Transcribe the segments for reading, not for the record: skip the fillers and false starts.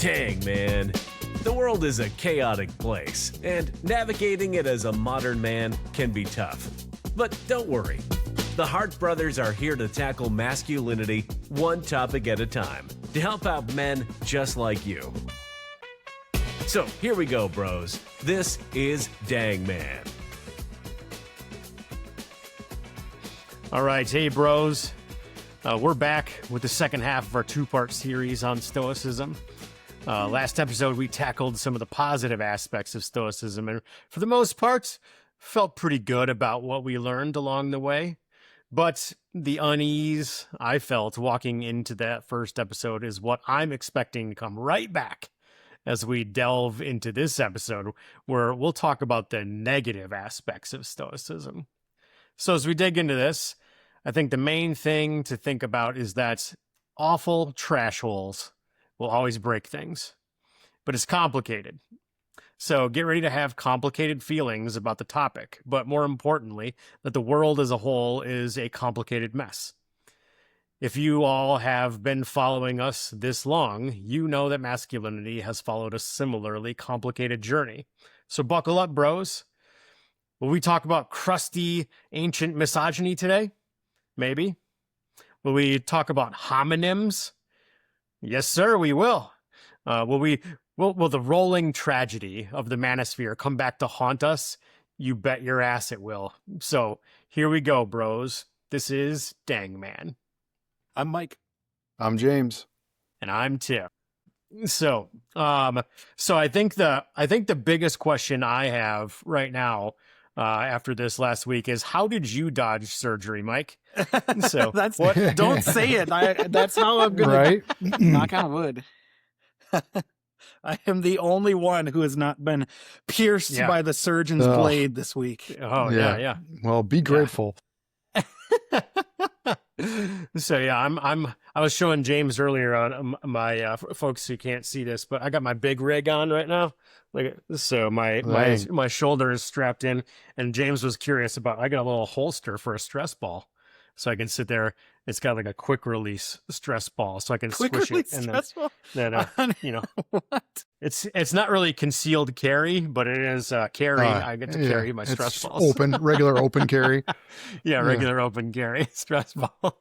Dang, man. The world is a chaotic place, and navigating it as a modern man can be tough. But don't worry. The Hart brothers are here to tackle masculinity one topic at a time to help out men just like you. So here we go, bros. This is Dang Man. All right, hey, bros. We're back with the second half of our two-part series on Stoicism. Last episode, we tackled some of the positive aspects of Stoicism, and for the most part, felt pretty good about what we learned along the way. But the unease I felt walking into that first episode is what I'm expecting to come right back as we delve into this episode, where we'll talk about the negative aspects of Stoicism. So as we dig into this, I think the main thing to think about is that awful trash holes will always break things, but it's complicated. So get ready to have complicated feelings about the topic, but more importantly, that the world as a whole is a complicated mess. If you all have been following us this long, you know that masculinity has followed a similarly complicated journey. So buckle up, bros. Will we talk about crusty, ancient misogyny today? Maybe. Will we talk about homonyms? Yes, sir, we will. Will the rolling tragedy of the manosphere come back to haunt us? You bet your ass it will. So here we go, bros. This is Dang Man. I'm Mike. I'm James. And I'm Tim. So I think the biggest question I have right now after this last week is, how did you dodge surgery, Mike? So That's what. Don't say it. That's how I'm gonna Right? knock on wood. I am the only one who has not been pierced by the surgeon's blade this week. Oh yeah. Well, be grateful. So yeah, I was showing James earlier on my folks who can't see this, but I got my big rig on right now. Like, so my shoulder is strapped in, and James was curious about, I got a little holster for a stress ball, so I can sit there. It's got like a quick release stress ball, so I can squish it, and then What? it's not really concealed carry, but it is carry. I get to carry my stress balls. Regular open carry. Regular open carry stress ball.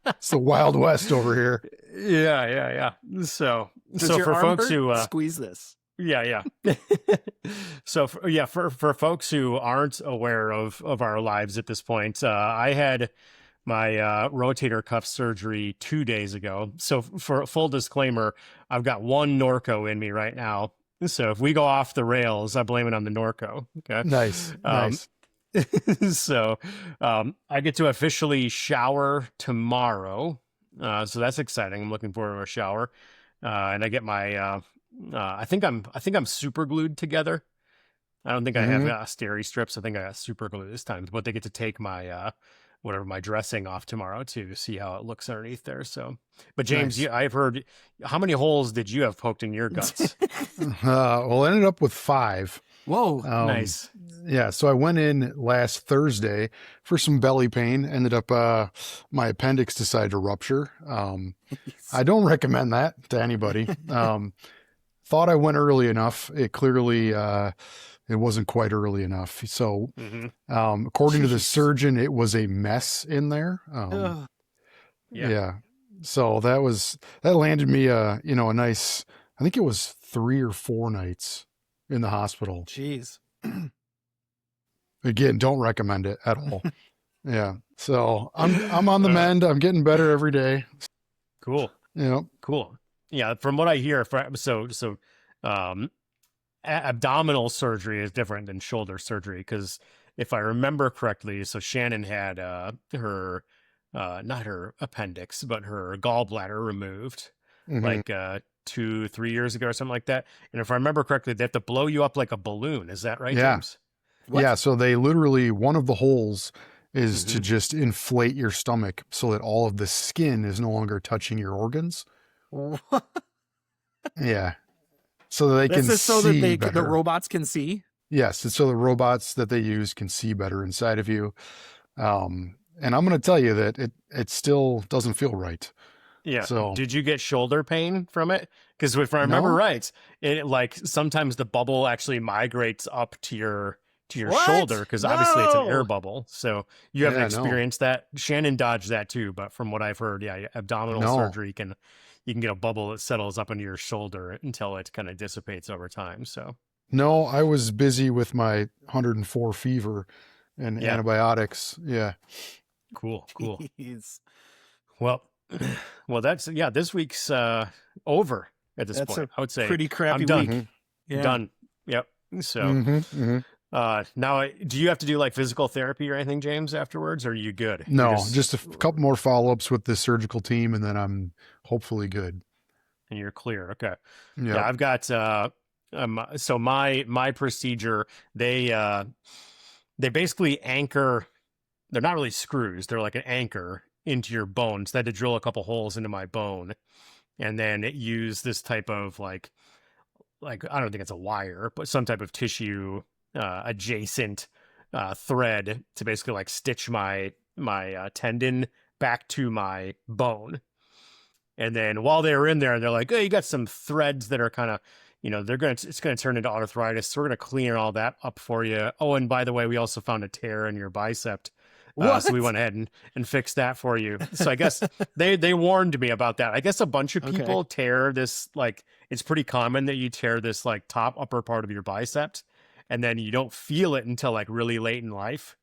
It's the Wild West over here. Yeah. So Does your for arm folks hurt? who Squeeze this. Yeah. So for folks who aren't aware of our lives at this point, I had my rotator cuff surgery 2 days ago. So for full disclaimer, I've got one Norco in me right now. So if we go off the rails, I blame it on the Norco. Okay. Nice. So I get to officially shower tomorrow. So that's exciting. I'm looking forward to a shower. And I get my I think I'm super glued together. I don't think I have steri strips. I think I got super glue this time, but they get to take my my dressing off tomorrow to see how it looks underneath there. So, but James, Nice. I've heard, how many holes did you have poked in your guts? Well, I ended up with 5. Whoa. Nice. Yeah. So I went in last Thursday for some belly pain. Ended up, my appendix decided to rupture. I don't recommend that to anybody. Thought I went early enough. It clearly, it wasn't quite early enough. So, according to the surgeon, it was a mess in there. Yeah. So that landed me, a nice, I think it was 3 or 4 nights in the hospital. Jeez. Again, don't recommend it at all. Yeah. So I'm on the mend. I'm getting better every day. Cool. Cool. Yeah. From what I hear, abdominal surgery is different than shoulder surgery, because if I remember correctly, so Shannon had her not her appendix, but her gallbladder removed like 2-3 years ago or something like that. And if I remember correctly, they have to blow you up like a balloon. Is that right, James? What? Yeah. So they literally, one of the holes is to just inflate your stomach so that all of the skin is no longer touching your organs. Yeah. So that they can see so that the better. robots can see? Yes. It's so the robots that they use can see better inside of you. And I'm going to tell you that it still doesn't feel right. Yeah. So Did you get shoulder pain from it? Because if I remember right, it like sometimes the bubble actually migrates up to your What? shoulder because obviously it's an air No. bubble. So you haven't Yeah, no. experienced that. Shannon dodged that too, but from what I've heard, yeah, abdominal No. surgery you can get a bubble that settles up into your shoulder until it kind of dissipates over time. So No, I was busy with my 104 fever and Yeah. antibiotics. Yeah. cool. Jeez. Well, that's this week's over at this That's point. I would say Pretty crappy I'm done. week. Yeah. Done. Yep. So Mhm. now, do you have to do like physical therapy or anything, James, afterwards, or are you good? No, You're just a couple more follow-ups with the surgical team, and then I'm hopefully good. and you're clear. Okay. Yeah. Yeah, I've got so my procedure, they basically anchor. They're not really screws. They're like an anchor into your bones. They had to drill a couple holes into my bone, and then use this type of like I don't think it's a wire, but some type of tissue adjacent thread to basically like stitch my tendon back to my bone. And then while they were in there, they're like, "Oh, you got some threads that are kind of, it's gonna turn into arthritis. So we're gonna clean all that up for you. Oh, and by the way, we also found a tear in your bicep." So we went ahead and fixed that for you. So I guess they warned me about that. I guess a bunch of people tear this, like, it's pretty common that you tear this like top upper part of your biceps, and then you don't feel it until like really late in life.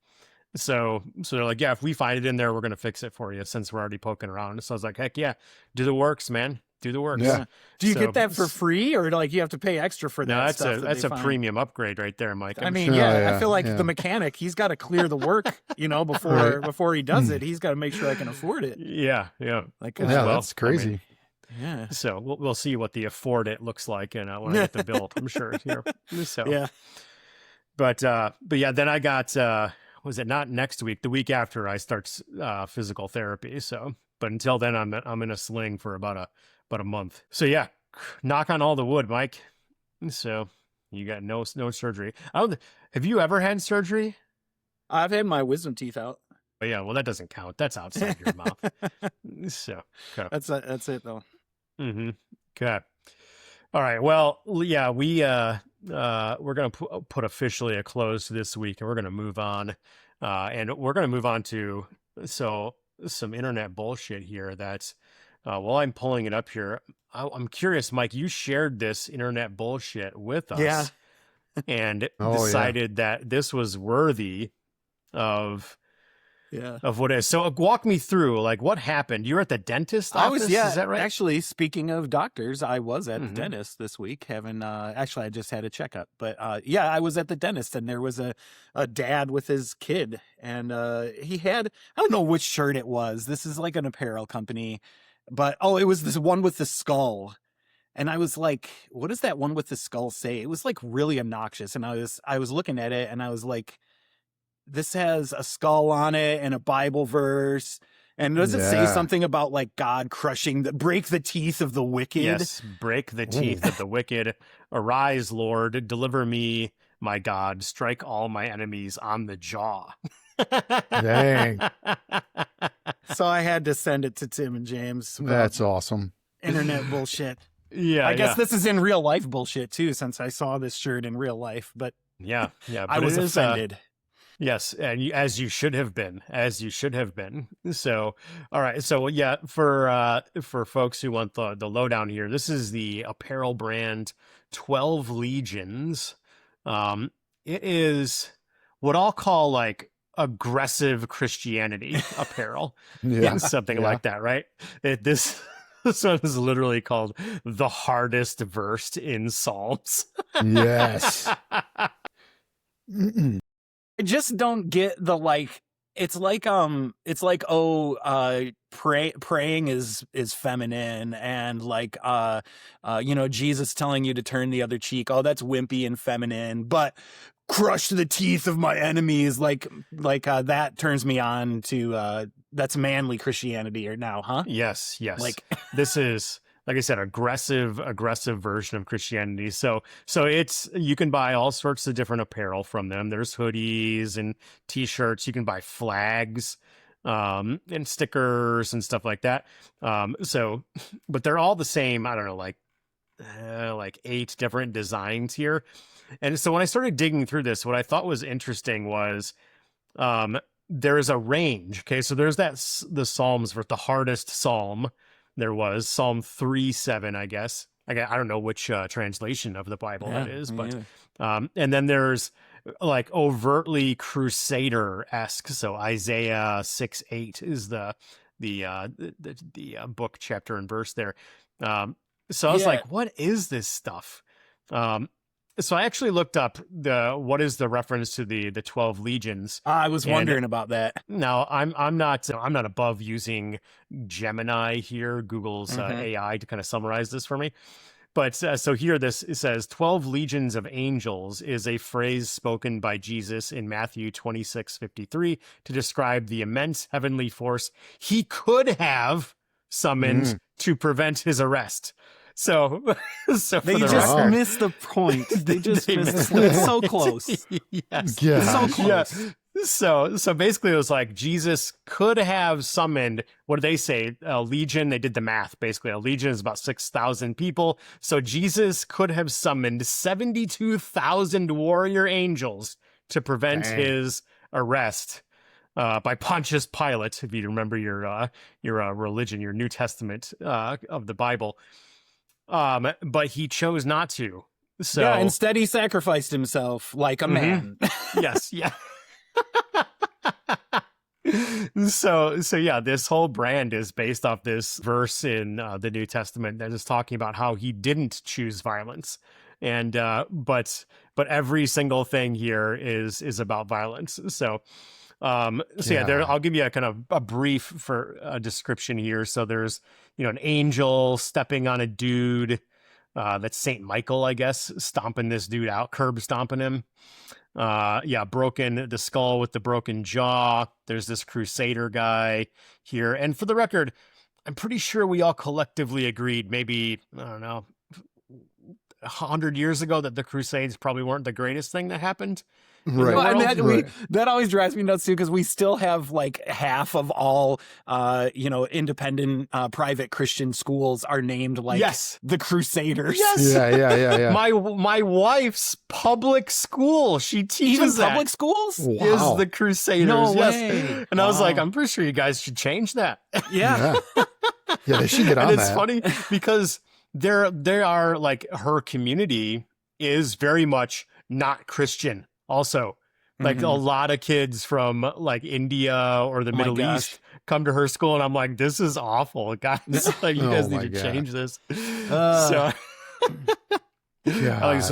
So they're like, "Yeah, if we find it in there, we're gonna fix it for you since we're already poking around." So I was like, "Heck yeah, do the works, man. Do the works." Yeah. Do you get that for free, or like you have to pay extra for that? No, stuff that's a find? premium upgrade right there, Mike. I mean, sure. yeah, Oh, yeah, I feel like yeah. the mechanic, he's got to clear the work, before he does it. He's got to make sure I can afford it. Yeah. Like, Yeah, Well, that's crazy. I mean, yeah, so we'll see what the afford it looks like, and when I get the bill, I'm sure. So yeah. but yeah, then I got was it not next week? The week after I start physical therapy. So, but until then, I'm in a sling for about a month. So yeah, knock on all the wood, Mike. So you got no surgery. Have you ever had surgery? I've had my wisdom teeth out. Oh, yeah, well that doesn't count. That's outside your mouth. So okay. That's it though. Mm-hmm. Okay. All right. Well, yeah, we're going to put officially a close to this week, and we're going to move on. And we're going to move on to some internet bullshit here. That's while I'm pulling it up here, I'm curious, Mike. You shared this internet bullshit with us, Yeah. and Oh, decided that this was worthy of Yeah. what is. So walk me through, like, what happened. You were at the dentist office? Is that right? Actually, speaking of doctors, I was at Mhm. the dentist this week having, actually, I just had a checkup, but, yeah, I was at the dentist and there was a dad with his kid and, he had, I don't know which shirt it was. This is like an apparel company, but, it was this one with the skull. And I was like, what does that one with the skull say? It was like really obnoxious. And I was looking at it and I was like, this has a skull on it and a Bible verse. And does it say Yeah. something about like God break the teeth of the wicked? Yes, break the teeth of the wicked. Arise, Lord, deliver me, my God. Strike all my enemies on the jaw. Dang. So I had to send it to Tim and James. about That's awesome. internet bullshit. Yeah, I guess this is in real life bullshit too, since I saw this shirt in real life, but yeah. I but was it is, offended. yes, and as you should have been, So, all right. So, yeah, for folks who want the lowdown here, this is the apparel brand 12 Legions. It is what I'll call like aggressive Christianity apparel, Yeah. something Yeah. like that, right? This one is literally called the hardest verse in Psalms. Yes. Mm-mm. I just don't get the like. It's like praying is feminine and like Jesus telling you to turn the other cheek. Oh, that's wimpy and feminine, but crush the teeth of my enemies like that turns me on to that's manly Christianity or now, huh? Yes. Like This is, like I said, aggressive version of Christianity. So it's, you can buy all sorts of different apparel from them. There's hoodies and t-shirts. You can buy flags. and stickers and stuff like that. But they're all the same. I don't know, like 8 different designs here. And so when I started digging through this, what I thought was interesting was there's a range. Okay, so there's the Psalms for the hardest Psalm. There was Psalm 3:7, I guess. I don't know which translation of the Bible that is, but and then there's like overtly Crusader-esque. So Isaiah 6:8 is the book, chapter, and verse there. So I was like, what is this stuff? So I actually looked up what is the reference to the 12 legions. I was wondering about that. Now I'm not above using Gemini here, Google's AI, to kind of summarize this for me. But so here it says 12 legions of angels is a phrase spoken by Jesus in Matthew 26:53 to describe the immense heavenly force he could have summoned to prevent his arrest. So they just missed the point. They just missed it. It's so close. Yes. Yeah. So close. Yeah. So basically it was like Jesus could have summoned, what do they say? A legion. They did the math. Basically a legion is about 6,000 people. So Jesus could have summoned 72,000 warrior angels to prevent his arrest by Pontius Pilate. If you remember your religion, your New Testament of the Bible. But he chose not to. So yeah, instead he sacrificed himself like a man. Yes, yeah. So yeah, this whole brand is based off this verse in the New Testament that is talking about how he didn't choose violence, and but every single thing here is about violence. So yeah, I'll give you a kind of a brief description here. So there's an angel stepping on a dude. That's Saint Michael, I guess, stomping this dude out, curb stomping him. Broken the skull with the broken jaw. There's this Crusader guy here. And for the record, I'm pretty sure we all collectively agreed maybe, I don't know, 100 years ago that the Crusades probably weren't the greatest thing that happened. Right. Well, and that always drives me nuts too, because we still have like half of all, independent private Christian schools are named like the Crusaders. Yes. Yeah. My wife's public school, she teaches even public schools is the Crusaders. No yes. way. And I was like, I'm pretty sure you guys should change that. Yeah. Yeah, they should get on and that. it's funny because there are like her community is very much not Christian. Also, like a lot of kids from like India or the Middle East come to her school, and I'm like, this is awful, guys. Like, you guys need to change this. So, I like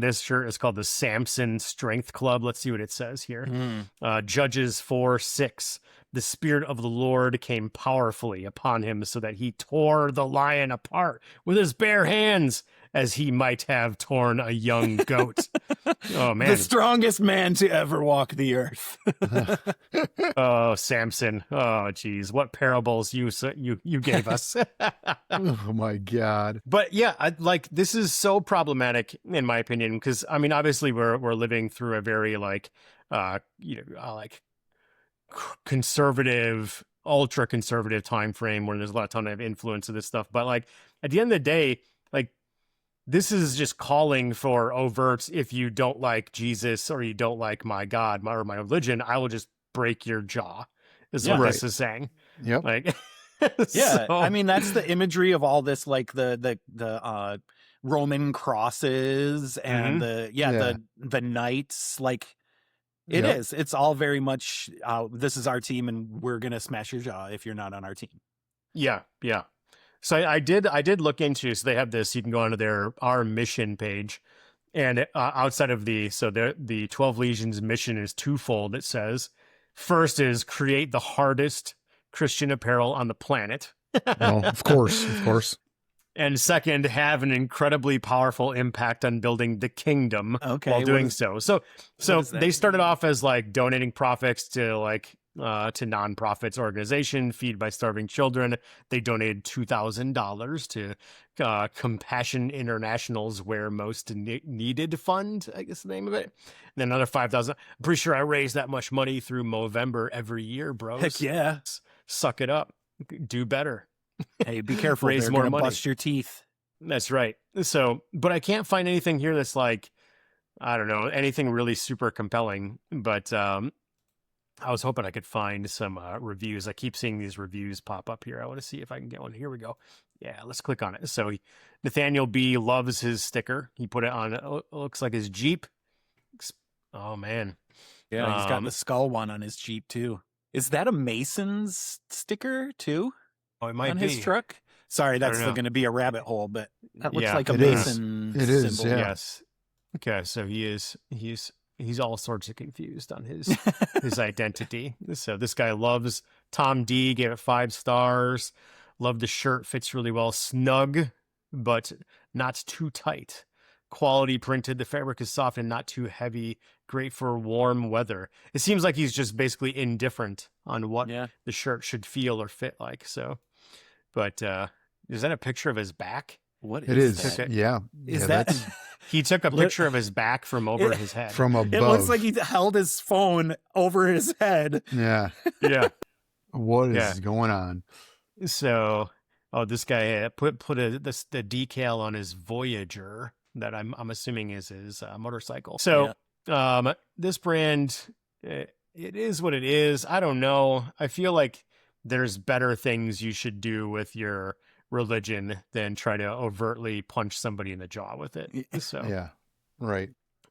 this shirt is called the Samson Strength Club. Let's see what it says here. Judges 4:6. The Spirit of the Lord came powerfully upon him so that he tore the lion apart with his bare hands as he might have torn a young goat. Oh, man. The strongest man to ever walk the earth. Oh, Samson. Oh, geez. What parables you gave us. Oh, my God. But yeah, this is so problematic, in my opinion, because, I mean, obviously we're living through a very, conservative, ultra conservative time frame where there's a lot of influence of this stuff. But like at the end of the day, like this is just calling for overt. If you don't like Jesus or you don't like my God or my religion, I will just break your jaw. Is what this is saying. Yep. Like, yeah. I mean, that's the imagery of all this, like the Roman crosses and the knights, like. It is. It's all very much, this is our team and we're going to smash your jaw if you're not on our team. Yeah. Yeah. So I did look into, so they have this, you can go onto our mission page, and outside of the 12 Legions mission is twofold. It says, first is create the hardest Christian apparel on the planet. Well, of course. And second, have an incredibly powerful impact on building the kingdom while doing so. So they started off as like donating profits to like to nonprofits organization Feed by Starving Children. They donated $2,000 to Compassion International's Where Most Needed Fund, I guess the name of it. And then another $5,000. I'm pretty sure I raise that much money through Movember every year, bros. Heck yeah. Suck it up. Do better. Hey, be careful. Raise They're more gonna money. bust your teeth. That's right. So, but I can't find anything here that's like, I don't know, anything really super compelling. But I was hoping I could find some reviews. I keep seeing these reviews pop up here. I want to see if I can get one. Here we go. Yeah, let's click on it. So Nathaniel B loves his sticker. He put it on, it looks like his Jeep. Oh, man. Yeah, he's got the skull one on his Jeep too. Is that a Mason's sticker too? Oh, it might on be. his truck? Sorry, that's know. still going to be a rabbit hole, but that looks Yeah, like a it is. Mason It is, symbol. yeah. Yes. Okay, so he's all sorts of confused on his his identity. So this guy loves Tom D, gave it 5 stars. Love the shirt, fits really well. Snug, but not too tight. Quality printed. The fabric is soft and not too heavy. Great for warm weather. It seems like he's just basically indifferent on what the shirt should feel or fit like. So, but is that a picture of his back? What It is is. that? Yeah. Is Yeah, that? that's He took a picture of his back from over his head. from above? It looks like he held his phone over his head. Yeah. Yeah. What is Yeah. going on? So, this guy put the decal on his Voyager that I'm assuming is his motorcycle. So, this brand, it is what it is. I don't know. I feel like there's better things you should do with your religion than try to overtly punch somebody in the jaw with it. So, Yeah. Right.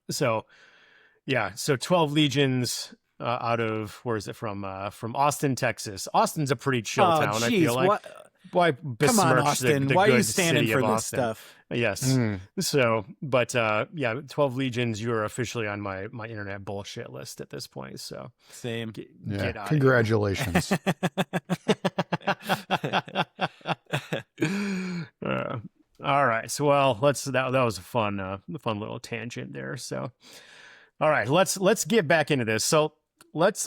So 12 Legions out of, where is it from? From Austin, Texas. Austin's a pretty chill town, I feel like. Why besmirch Come on, Austin. the Why are good you standing city for of this Austin? stuff? Yes. Mm. So, but 12 Legions, you are officially on my internet bullshit list at this point. So Same. get Yeah. out Congratulations. All right. So, well, that was a fun little tangent there. So, all right, let's get back into this. So let's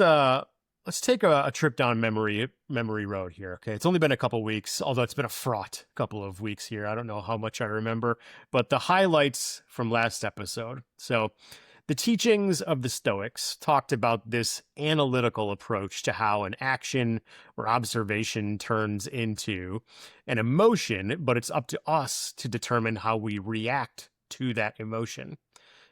take a trip down memory road here. Okay. It's only been a couple weeks, although it's been a fraught couple of weeks here. I don't know how much I remember, but the highlights from last episode. So the teachings of the Stoics talked about this analytical approach to how an action or observation turns into an emotion, but it's up to us to determine how we react to that emotion.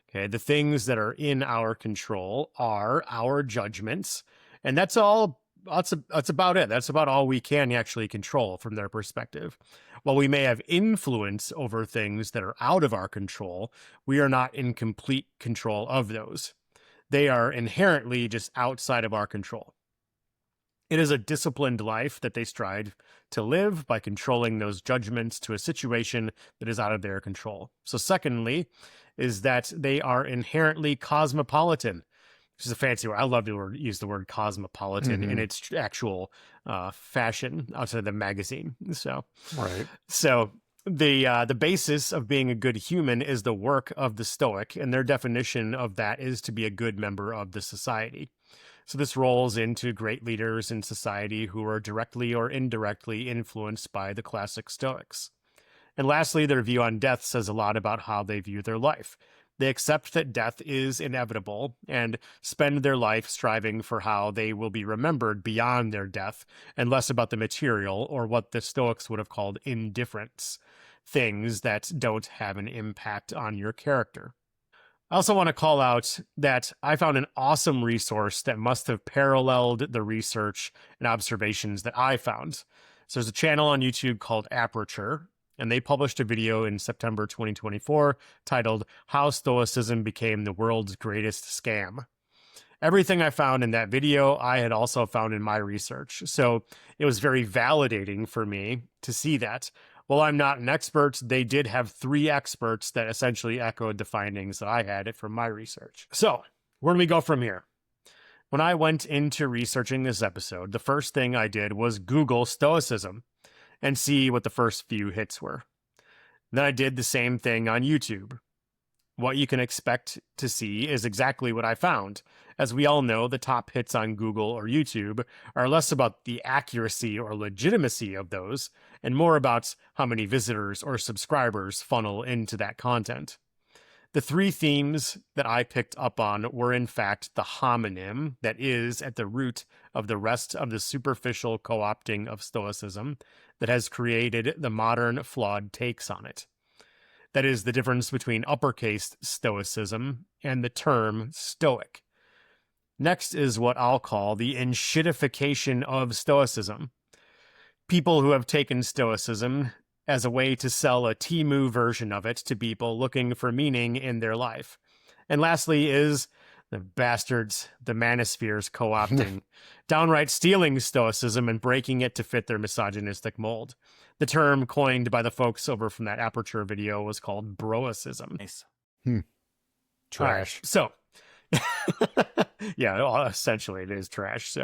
Okay, the things that are in our control are our judgments, and that's all. That's about it. That's about all we can actually control from their perspective. While we may have influence over things that are out of our control, we are not in complete control of those. They are inherently just outside of our control. It is a disciplined life that they strive to live by controlling those judgments to a situation that is out of their control. So secondly, is that they are inherently cosmopolitan. Which is a fancy word. I love to use the word cosmopolitan in its actual fashion outside of the magazine. So, Right. So the basis of being a good human is the work of the Stoic, and their definition of that is to be a good member of the society. So this rolls into great leaders in society who are directly or indirectly influenced by the classic Stoics. And lastly, their view on death says a lot about how they view their life. They accept that death is inevitable and spend their life striving for how they will be remembered beyond their death and less about the material or what the Stoics would have called indifference, things that don't have an impact on your character. I also want to call out that I found an awesome resource that must have paralleled the research and observations that I found. So there's a channel on YouTube called Aperture, and they published a video in September 2024 titled How Stoicism Became the World's Greatest Scam. Everything I found in that video, I had also found in my research. So it was very validating for me to see that. While I'm not an expert, they did have 3 experts that essentially echoed the findings that I had from my research. So where do we go from here? When I went into researching this episode, the first thing I did was Google Stoicism and see what the first few hits were. Then I did the same thing on YouTube. What you can expect to see is exactly what I found. As we all know, the top hits on Google or YouTube are less about the accuracy or legitimacy of those, and more about how many visitors or subscribers funnel into that content. The three themes that I picked up on were, in fact, the homonym that is at the root of the rest of the superficial co-opting of Stoicism that has created the modern flawed takes on it. That is the difference between uppercase Stoicism and the term Stoic. Next is what I'll call the enshittification of Stoicism. People who have taken Stoicism as a way to sell a Temu version of it to people looking for meaning in their life. And lastly is the bastards, the manospheres co-opting, downright stealing Stoicism and breaking it to fit their misogynistic mold. The term coined by the folks over from that Aperture video was called broicism. Nice. Trash. Right. So, yeah, essentially it is trash.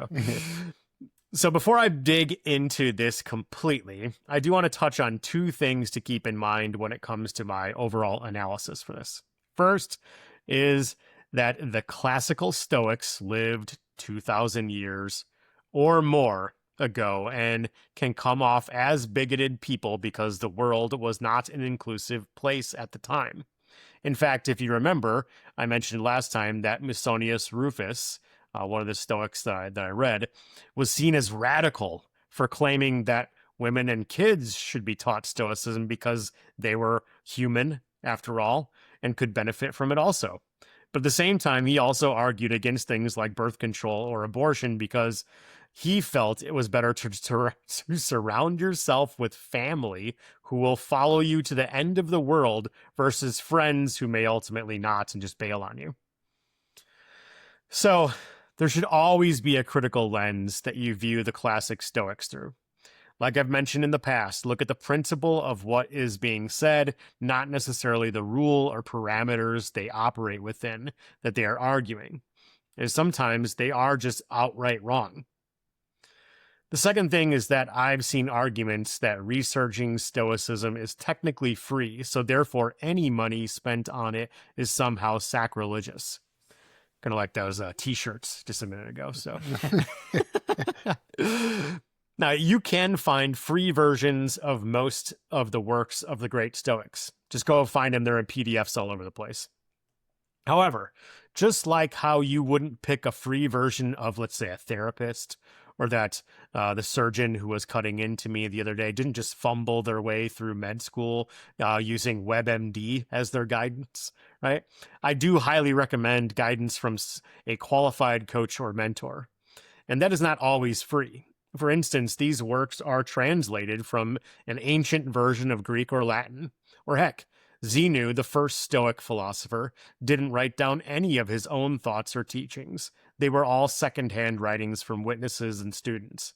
So before I dig into this completely, I do want to touch on two things to keep in mind when it comes to my overall analysis for this. First is that the classical Stoics lived 2,000 years or more ago and can come off as bigoted people because the world was not an inclusive place at the time. In fact, if you remember, I mentioned last time that Musonius Rufus, one of the Stoics that I read, was seen as radical for claiming that women and kids should be taught Stoicism because they were human, after all, and could benefit from it also. But at the same time, he also argued against things like birth control or abortion because he felt it was better to surround yourself with family who will follow you to the end of the world versus friends who may ultimately not and just bail on you. So there should always be a critical lens that you view the classic Stoics through. Like I've mentioned in the past, look at the principle of what is being said, not necessarily the rule or parameters they operate within that they are arguing. And sometimes they are just outright wrong. The second thing is that I've seen arguments that researching Stoicism is technically free, so therefore any money spent on it is somehow sacrilegious. Kind of like those t-shirts just a minute ago. So now you can find free versions of most of the works of the great Stoics. Just go find them. They're in PDFs all over the place. However, just like how you wouldn't pick a free version of, let's say, a therapist, or that the surgeon who was cutting into me the other day didn't just fumble their way through med school using WebMD as their guidance, right? I do highly recommend guidance from a qualified coach or mentor. And that is not always free. For instance, these works are translated from an ancient version of Greek or Latin. Or heck, Zenu, the first Stoic philosopher, didn't write down any of his own thoughts or teachings. They were all secondhand writings from witnesses and students.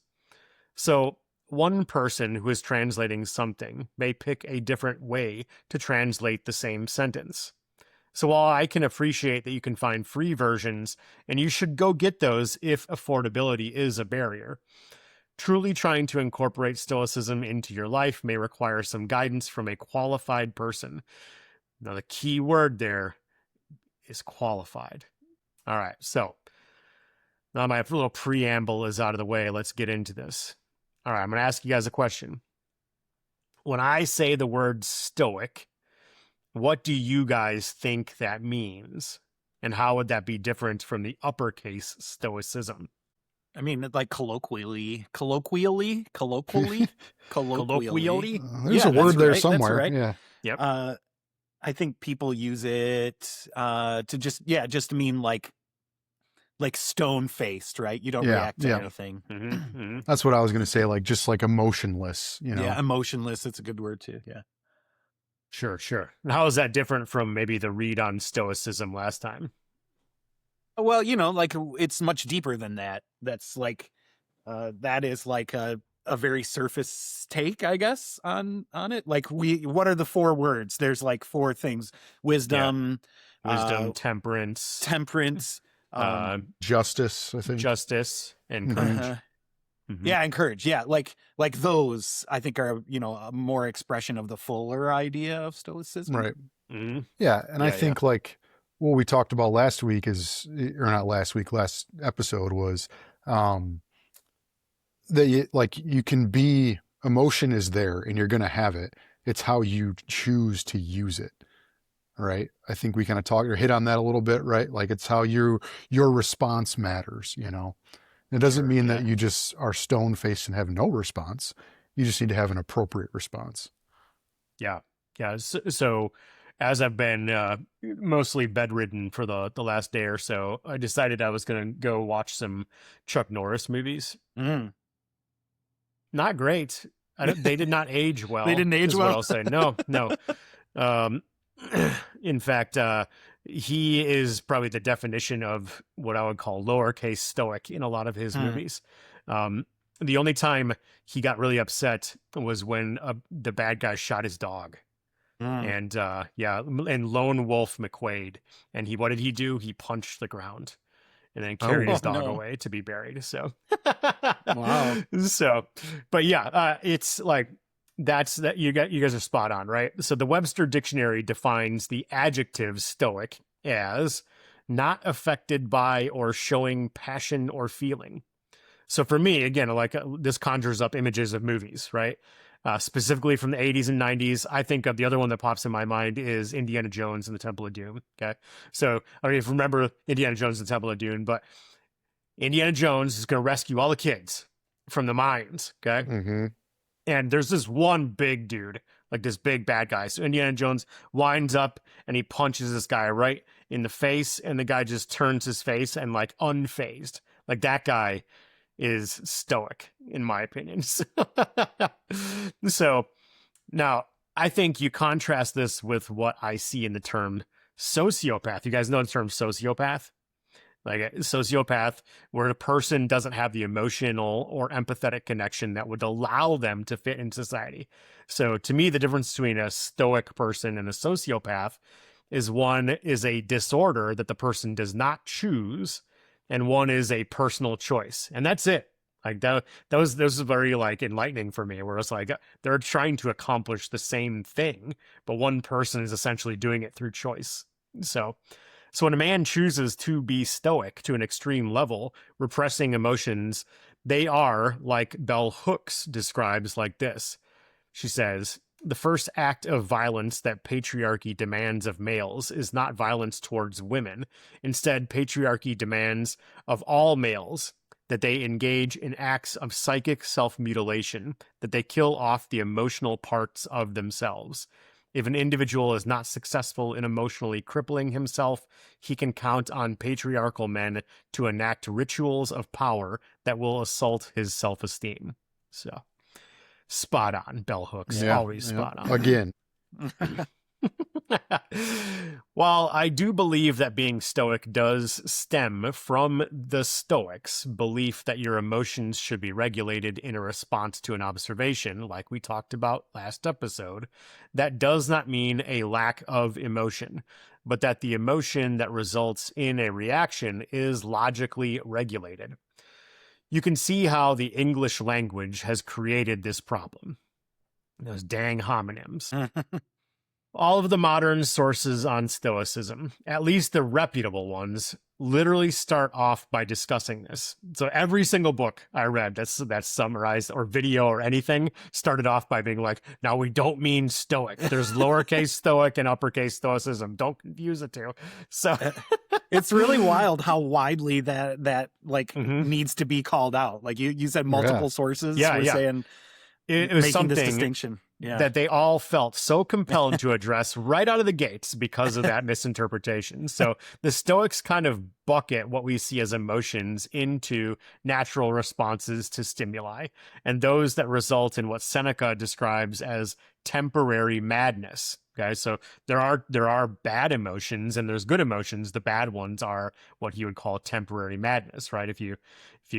So one person who is translating something may pick a different way to translate the same sentence. So while I can appreciate that you can find free versions, and you should go get those if affordability is a barrier, truly trying to incorporate Stoicism into your life may require some guidance from a qualified person. Now, the key word there is qualified. All right, so now my little preamble is out of the way. Let's get into this. All right, I'm going to ask you guys a question. When I say the word Stoic, what do you guys think that means? And how would that be different from the uppercase Stoicism? I mean, like colloquially. Colloquially? There's a word there somewhere. Right. Yeah. Yep. I think people use it to just mean like stone faced, right? You don't react to anything. Mm-hmm, mm-hmm. That's what I was going to say. Like, just like emotionless, you know? Yeah, emotionless. It's a good word too. Yeah. Sure. How is that different from maybe the read on Stoicism last time? Well, like it's much deeper than that. That's like, that is like a very surface take, I guess, on it. Like what are the 4 words? There's like 4 things: wisdom, temperance, justice, I think, justice and courage. Mhm. Yeah, encourage. Yeah, like those I think are, a more expression of the fuller idea of stoicism. Right. Mhm. Yeah. And I Yeah, yeah. think like what we talked about last week or not last week, last episode was, um, that you can be, emotion is there and you're going to have it. It's how you choose to use it. Right. I think we kind of talked or hit on that a little bit, right? Like it's how your response matters, It doesn't Sure, mean yeah. that you just are stone faced and have no response. You just need to have an appropriate response. Yeah. Yeah. So as I've been mostly bedridden for the last day or so, I decided I was going to go watch some Chuck Norris movies. Mm. Not great. They did not age well. They didn't age is well? what I'll say. No, no. Um, in fact, he is probably the definition of what I would call lowercase stoic in a lot of his movies. The only time he got really upset was when the bad guy shot his dog. And and Lone Wolf McQuade. And what did he do? He punched the ground and then carried his dog away to be buried. So, Wow. So, but yeah, it's like that. You guys are spot on, right? So the Webster Dictionary defines the adjective stoic as not affected by or showing passion or feeling. So for me, again, like this conjures up images of movies, right? Specifically from the 80s and 90s. I think of the other one that pops in my mind is Indiana Jones and the Temple of Doom. Okay. So I don't even remember Indiana Jones and the Temple of Doom, but Indiana Jones is going to rescue all the kids from the mines. Okay. Mm-hmm. And there's this one big dude, like this big bad guy. So Indiana Jones winds up and he punches this guy right in the face. And the guy just turns his face and like unfazed. Like that guy is stoic, in my opinion. So now I think you contrast this with what I see in the term sociopath. You guys know the term sociopath? Like a sociopath, where a person doesn't have the emotional or empathetic connection that would allow them to fit in society. So to me, the difference between a stoic person and a sociopath is one is a disorder that the person does not choose, and one is a personal choice. And that's it. Like that was very like enlightening for me, where it's like they're trying to accomplish the same thing, but one person is essentially doing it through choice. So when a man chooses to be stoic to an extreme level, repressing emotions, they are, like Bell Hooks describes like this. She says, the first act of violence that patriarchy demands of males is not violence towards women. Instead, patriarchy demands of all males that they engage in acts of psychic self-mutilation, that they kill off the emotional parts of themselves. If an individual is not successful in emotionally crippling himself, he can count on patriarchal men to enact rituals of power that will assault his self-esteem. So, spot on, Bell Hooks. Always spot on. Again. While I do believe that being stoic does stem from the Stoics' belief that your emotions should be regulated in a response to an observation, like we talked about last episode, that does not mean a lack of emotion, but that the emotion that results in a reaction is logically regulated. You can see how the English language has created this problem. Those dang homonyms. All of the modern sources on Stoicism, at least the reputable ones, literally start off by discussing this. So every single book I read that's summarized or video or anything started off by being like, now we don't mean Stoic. There's lowercase Stoic and uppercase Stoicism. Don't confuse the two. So it's really wild how widely that needs to be called out. Like you said, multiple sources were saying it was making something this distinction. Yeah. That they all felt so compelled to address right out of the gates because of that misinterpretation. So the Stoics kind of bucket what we see as emotions into natural responses to stimuli, and those that result in what Seneca describes as temporary madness. Okay, so there are bad emotions and there's good emotions. The bad ones are what he would call temporary madness, right? If you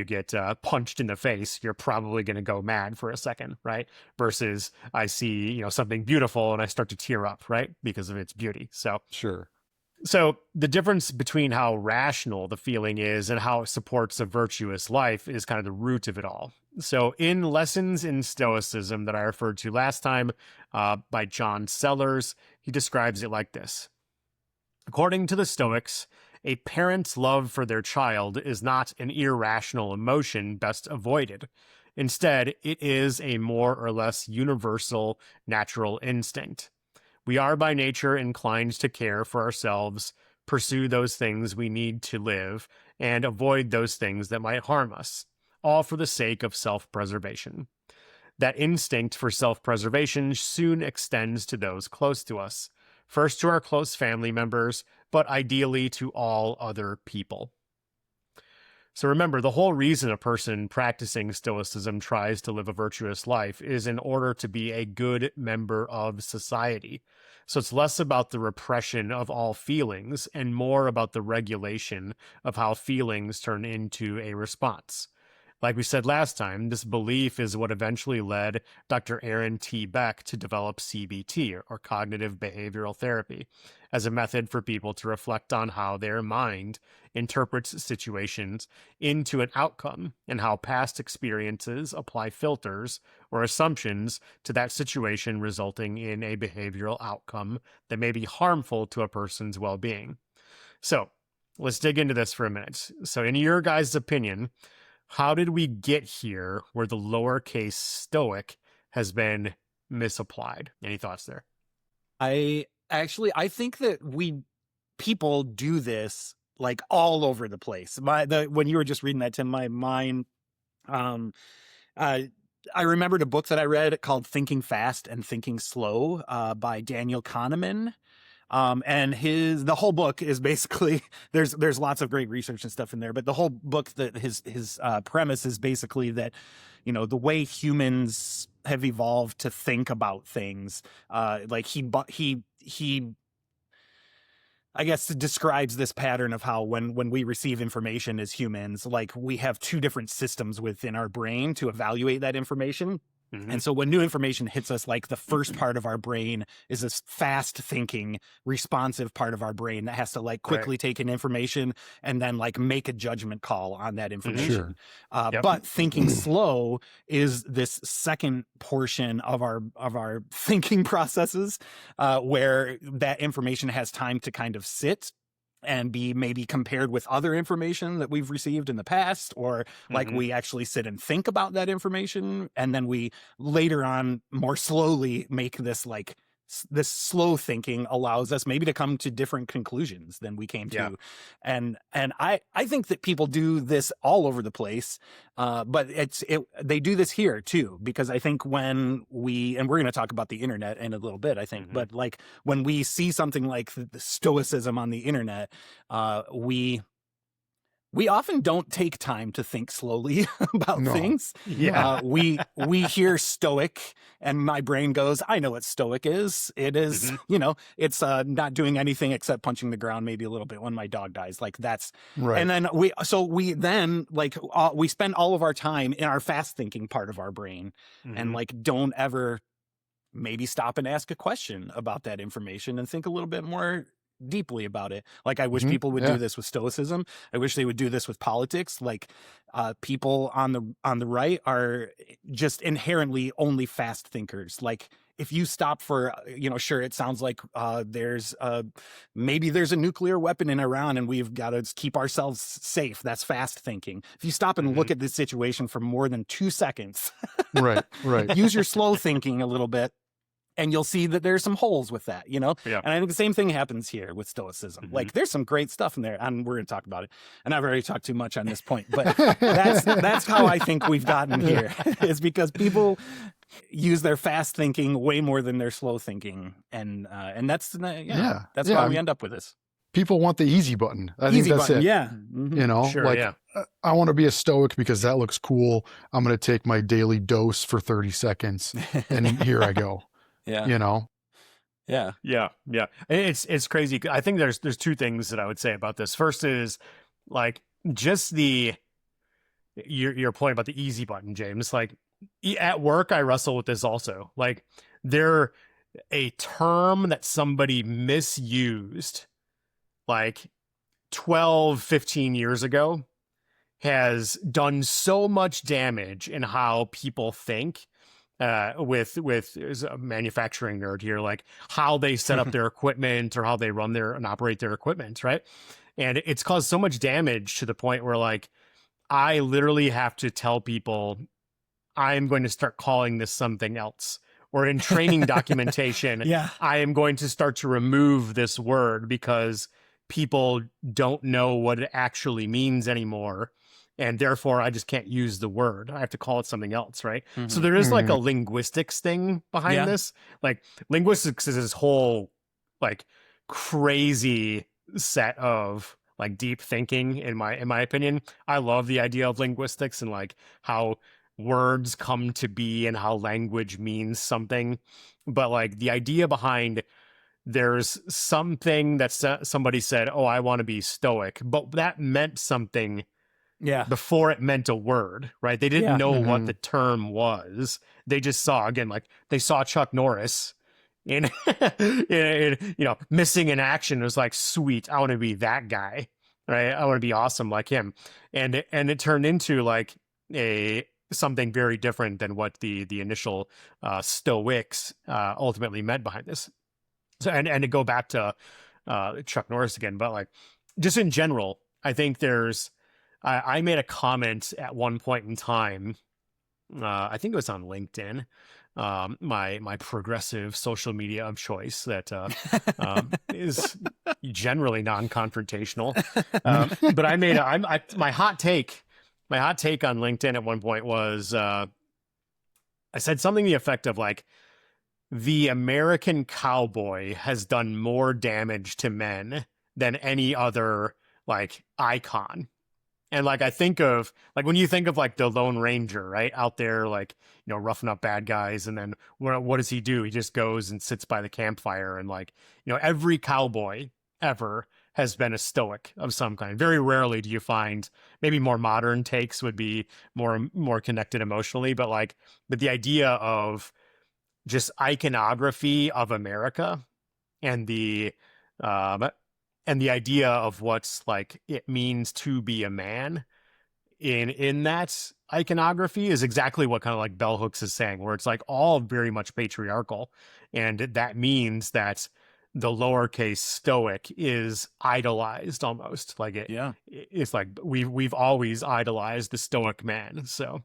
get punched in the face, you're probably going to go mad for a second, right? Versus I see something beautiful and I start to tear up, right, because of its beauty. So Sure. So the difference between how rational the feeling is and how it supports a virtuous life is kind of the root of it all. So in Lessons in Stoicism that I referred to last time by John Sellers, he describes it like this. According to the Stoics, a parent's love for their child is not an irrational emotion best avoided. Instead, it is a more or less universal natural instinct. We are by nature inclined to care for ourselves, pursue those things we need to live, and avoid those things that might harm us, all for the sake of self-preservation. That instinct for self-preservation soon extends to those close to us, first to our close family members, but ideally to all other people. So remember, the whole reason a person practicing Stoicism tries to live a virtuous life is in order to be a good member of society. So it's less about the repression of all feelings and more about the regulation of how feelings turn into a response. Like we said last time, this belief is what eventually led Dr. Aaron T. Beck to develop CBT, or cognitive behavioral therapy, as a method for people to reflect on how their mind interprets situations into an outcome and how past experiences apply filters or assumptions to that situation, resulting in a behavioral outcome that may be harmful to a person's well-being. So let's dig into this for a minute. So in your guys' opinion, how did we get here where the lowercase stoic has been misapplied? Any thoughts there? I think that people do this like all over the place. When you were just reading that, Tim, my mind, I remembered a book that I read called Thinking Fast and Thinking Slow by Daniel Kahneman. And the whole book is basically, there's lots of great research and stuff in there, but the whole book, that his premise is basically that, the way humans have evolved to think about things, like he I guess describes this pattern of how when we receive information as humans, like we have two different systems within our brain to evaluate that information. And so when new information hits us, like the first part of our brain is this fast thinking, responsive part of our brain that has to like quickly take in information and then like make a judgment call on that information. Sure. But thinking slow is this second portion of our thinking processes, where that information has time to kind of sit and be maybe compared with other information that we've received in the past, or like we actually sit and think about that information. And then we later on more slowly make this like this slow thinking allows us maybe to come to different conclusions than we came to. Yeah. And I think that people do this all over the place. But they do this here too, because I think and we're going to talk about the internet in a little bit, I think, but like when we see something like the Stoicism on the internet, we often don't take time to think slowly about things. Yeah. We hear stoic and my brain goes, I know what stoic is. It is, it's not doing anything except punching the ground maybe a little bit when my dog dies. Like that's Right. And then we spend all of our time in our fast thinking part of our brain and like don't ever maybe stop and ask a question about that information and think a little bit more deeply about it. Like I wish people would do this with Stoicism. I wish they would do this with politics. Like people on the right are just inherently only fast thinkers. Like if you stop for, sure, it sounds like maybe there's a nuclear weapon in Iran and we've got to keep ourselves safe. That's fast thinking. If you stop and look at this situation for more than 2 seconds, Right. use your slow thinking a little bit, and you'll see that there's some holes with that, Yeah. And I think the same thing happens here with Stoicism. Like there's some great stuff in there, and we're going to talk about it. And I've already talked too much on this point, but that's how I think we've gotten here. Is because people use their fast thinking way more than their slow thinking, and that's why we end up with this. People want the easy button. I think that's it. Yeah. Sure, I want to be a stoic because that looks cool. I'm going to take my daily dose for 30 seconds and here I go. Yeah. Yeah. It's crazy. I think there's two things that I would say about this. First is like just your point about the easy button, James. Like at work, I wrestle with this also. Like a term that somebody misused like 12, 15 years ago has done so much damage in how people think with as a manufacturing nerd here, like how they set up their equipment or how they run their and operate their equipment, right? And it's caused so much damage to the point where like I literally have to tell people I'm going to start calling this something else. Or in training documentation, Yeah. I am going to start to remove this word because people don't know what it actually means anymore. And therefore, I just can't use the word. I have to call it something else, right? So there is like a linguistics thing behind this. Like linguistics is this whole like crazy set of like deep thinking in my opinion. I love the idea of linguistics and like how words come to be and how language means something. But like the idea behind there's something that somebody said, oh, I want to be stoic, but that meant something before it meant a word, right? They didn't know what the term was. They just saw, again, like they saw Chuck Norris in, missing in action. It was like, sweet, I want to be that guy, right? I want to be awesome like him. And it turned into like something very different than what the initial Stoics ultimately meant behind this. So, and to go back to Chuck Norris again, but like just in general, I think I made a comment at one point in time. I think it was on LinkedIn, my progressive social media of choice that is generally non-confrontational. But I made my hot take. My hot take on LinkedIn at one point was I said something to the effect of like, the American cowboy has done more damage to men than any other like icon. And like I think of like when you think of like the Lone Ranger, right, out there like, roughing up bad guys, and then what does he do? He just goes and sits by the campfire, and like, every cowboy ever has been a stoic of some kind. Very rarely do you find, maybe more modern takes would be more connected emotionally, but the idea of just iconography of America and the idea of what's like it means to be a man in that iconography is exactly what kind of like Bell Hooks is saying, where it's like all very much patriarchal, and that means that the lowercase stoic is idolized almost. Like it's like we've always idolized the stoic man. So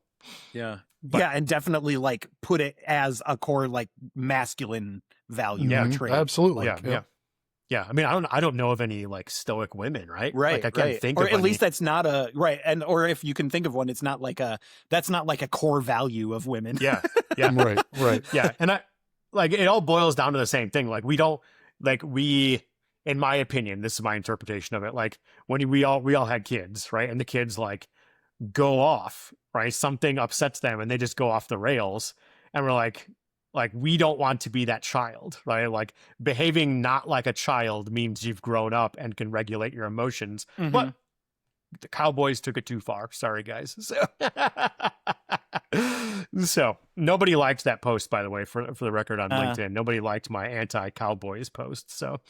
and definitely like put it as a core like masculine value trait. Absolutely. Like, I mean, I don't know of any like stoic women, right? Right. Like I can't think or of at any. least that's not a right. And or if you can think of one, it's not like that's not like a core value of women. Yeah. Right. Yeah. And I like it all boils down to the same thing. Like in my opinion, this is my interpretation of it. Like when we all had kids, right? And the kids like go off, right? Something upsets them and they just go off the rails. And we're like we don't want to be that child, right? Like behaving not like a child means you've grown up and can regulate your emotions. But the Cowboys took it too far. Sorry, guys. So nobody liked that post, by the way, for the record on LinkedIn. Nobody liked my anti-Cowboys post. So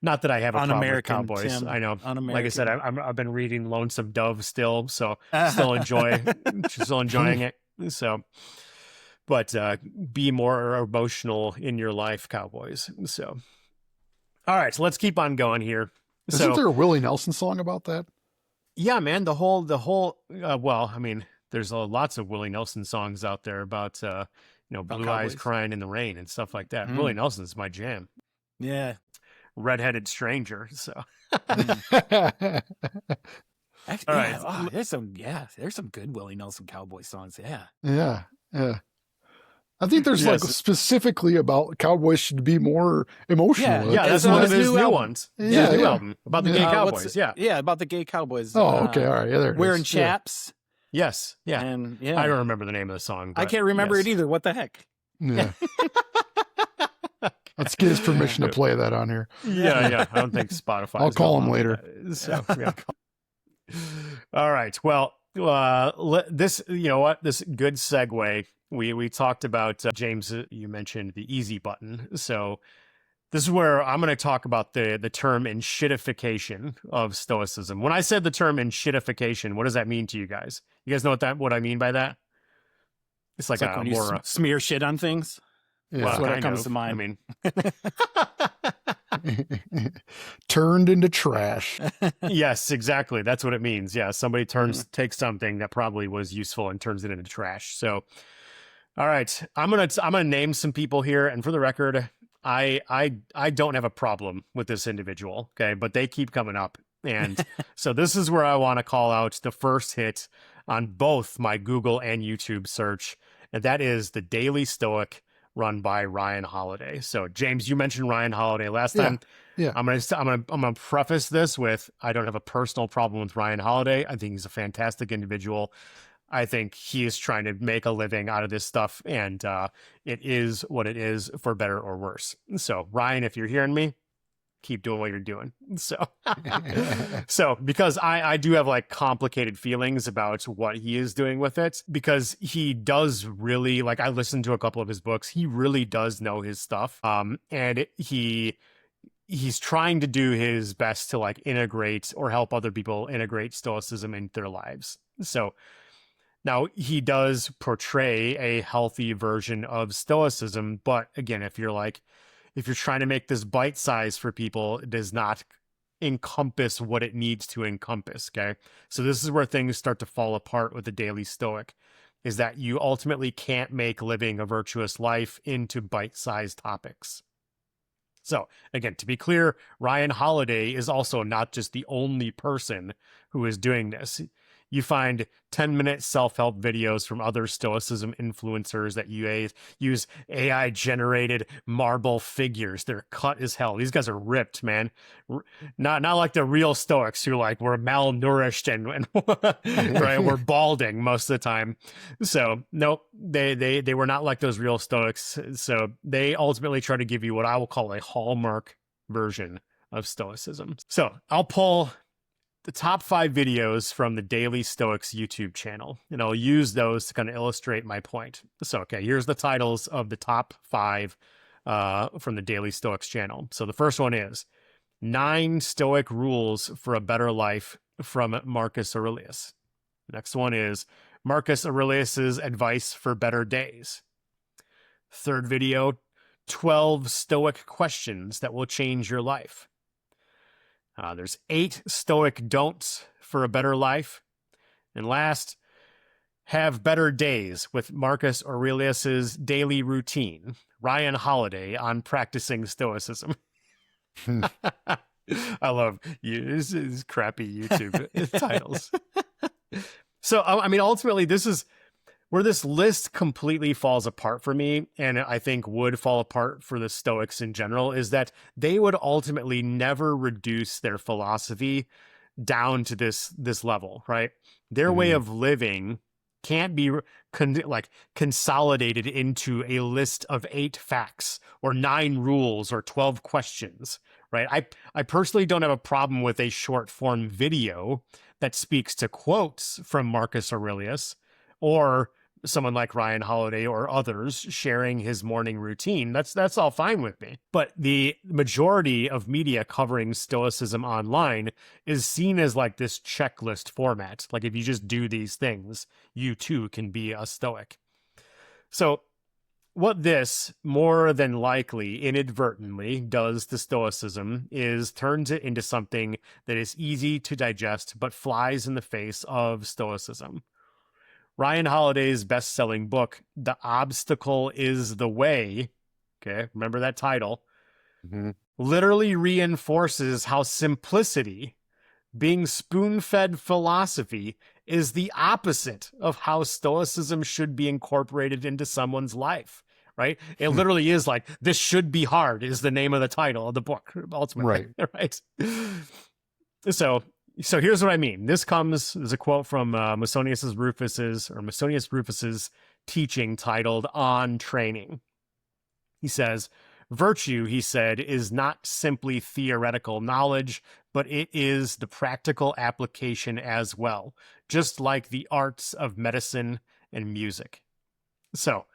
not that I have a problem with Cowboys. Tim. I know. Like I said, I've been reading Lonesome Dove still, so still enjoying it. So, but be more emotional in your life, Cowboys. So, all right, so let's keep on going here. Isn't there a Willie Nelson song about that? Yeah, man, the whole. Well, I mean, there's lots of Willie Nelson songs out there about Blue Cowboys. Eyes Crying in the Rain and stuff like that. Willie Nelson's my jam. Yeah. Redheaded Stranger. So. Actually, All right. there's some good Willie Nelson Cowboy songs. Yeah. Yeah. I think there's like specifically about cowboys should be more emotional. Yeah, that's one of his new ones. Yeah, new album about the gay cowboys. Yeah, about the gay cowboys. Oh, okay, all right. Yeah, there it wearing is. chaps. Yes, yeah. And I don't remember the name of the song. I can't remember it either. What the heck? Yeah. Let's get his permission to play that on here. Yeah. I don't think Spotify. I'll call him later. So, yeah. All right. Well, this, this good segue. We talked about James. You mentioned the easy button. So This is where I'm going to talk about the term enshittification of Stoicism. When I said the term enshittification, what does that mean to you guys? You guys know what I mean by that? It's like, When you smear shit on things. Yeah. That's what comes to mind. I mean, Turned into trash. yes, exactly. That's what it means. Yeah, somebody takes something that probably was useful and turns it into trash. So, all right, I'm gonna name some people here, and for the record, I don't have a problem with this individual, okay? But they keep coming up. And so this is where I want to call out the first hit on both my Google and YouTube search, and that is the Daily Stoic run by Ryan Holiday. So James, you mentioned Ryan Holiday last time. Yeah. I'm gonna preface this with, I don't have a personal problem with Ryan Holiday. I think he's a fantastic individual. I think he is trying to make a living out of this stuff, and it is what it is, for better or worse. So, Ryan, if you're hearing me, keep doing what you're doing. So because I do have like complicated feelings about what he is doing with it, because he does really, like, I listened to a couple of his books. He really does know his stuff. And he's trying to do his best to like integrate or help other people integrate Stoicism into their lives. So now he does portray a healthy version of Stoicism, but again, if you're trying to make this bite size for people, it does not encompass what it needs to encompass. Okay. So this is where things start to fall apart with the Daily Stoic, is that you ultimately can't make living a virtuous life into bite-sized topics. So again, to be clear, Ryan Holiday is also not just the only person who is doing this. You find 10-minute self-help videos from other Stoicism influencers that use AI-generated marble figures. They're cut as hell. These guys are ripped, man. Not like the real Stoics who like were malnourished and right, were balding most of the time. So nope, they were not like those real Stoics. So they ultimately try to give you what I will call a hallmark version of Stoicism. So I'll pull the top 5 videos from the Daily Stoics YouTube channel, and I'll use those to kind of illustrate my point. So, okay, here's the titles of the top 5 from the Daily Stoics channel. So the first one is 9 Stoic Rules for a Better Life from Marcus Aurelius. The next one is Marcus Aurelius's Advice for Better Days. Third video, 12 Stoic Questions that will change your life. There's 8 Stoic don'ts for a better life. And last, have better days with Marcus Aurelius's daily routine. Ryan Holiday on practicing Stoicism. I love these crappy YouTube titles. So, I mean, ultimately, this is where this list completely falls apart for me, and I think would fall apart for the Stoics in general, is that they would ultimately never reduce their philosophy down to this level, right? Their way of living can't be consolidated into a list of 8 facts or 9 rules or 12 questions, right? I personally don't have a problem with a short form video that speaks to quotes from Marcus Aurelius, or someone like Ryan Holiday or others sharing his morning routine. That's all fine with me. But the majority of media covering Stoicism online is seen as like this checklist format. Like if you just do these things, you too can be a Stoic. So what this more than likely inadvertently does to Stoicism is turns it into something that is easy to digest but flies in the face of Stoicism. Ryan Holiday's best-selling book, The Obstacle is the Way, okay, remember that title, literally reinforces how simplicity, being spoon-fed philosophy, is the opposite of how Stoicism should be incorporated into someone's life, right? It literally is like, this should be hard is the name of the title of the book, ultimately, right? So here's what I mean. There's a quote from Musonius Rufus's teaching titled On Training. He says, virtue, he said, is not simply theoretical knowledge, but it is the practical application as well, just like the arts of medicine and music. So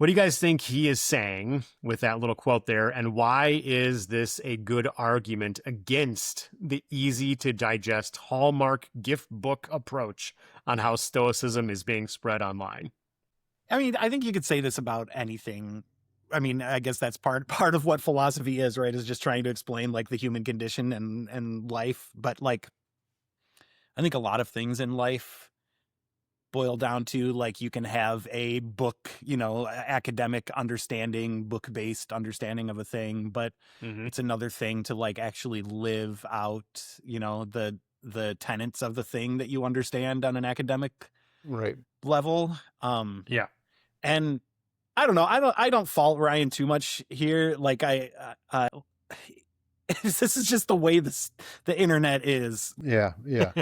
What do you guys think he is saying with that little quote there? And why is this a good argument against the easy to digest Hallmark gift book approach on how Stoicism is being spread online? I mean, I think you could say this about anything. I mean, I guess that's part of what philosophy is, right? Is just trying to explain like the human condition and life. But like, I think a lot of things in life boil down to like you can have a book, academic understanding, book-based understanding of a thing, but it's another thing to like actually live out, the tenets of the thing that you understand on an academic level. Yeah. And I don't know, I don't fault Ryan too much here. Like this is just the way the internet is. Yeah.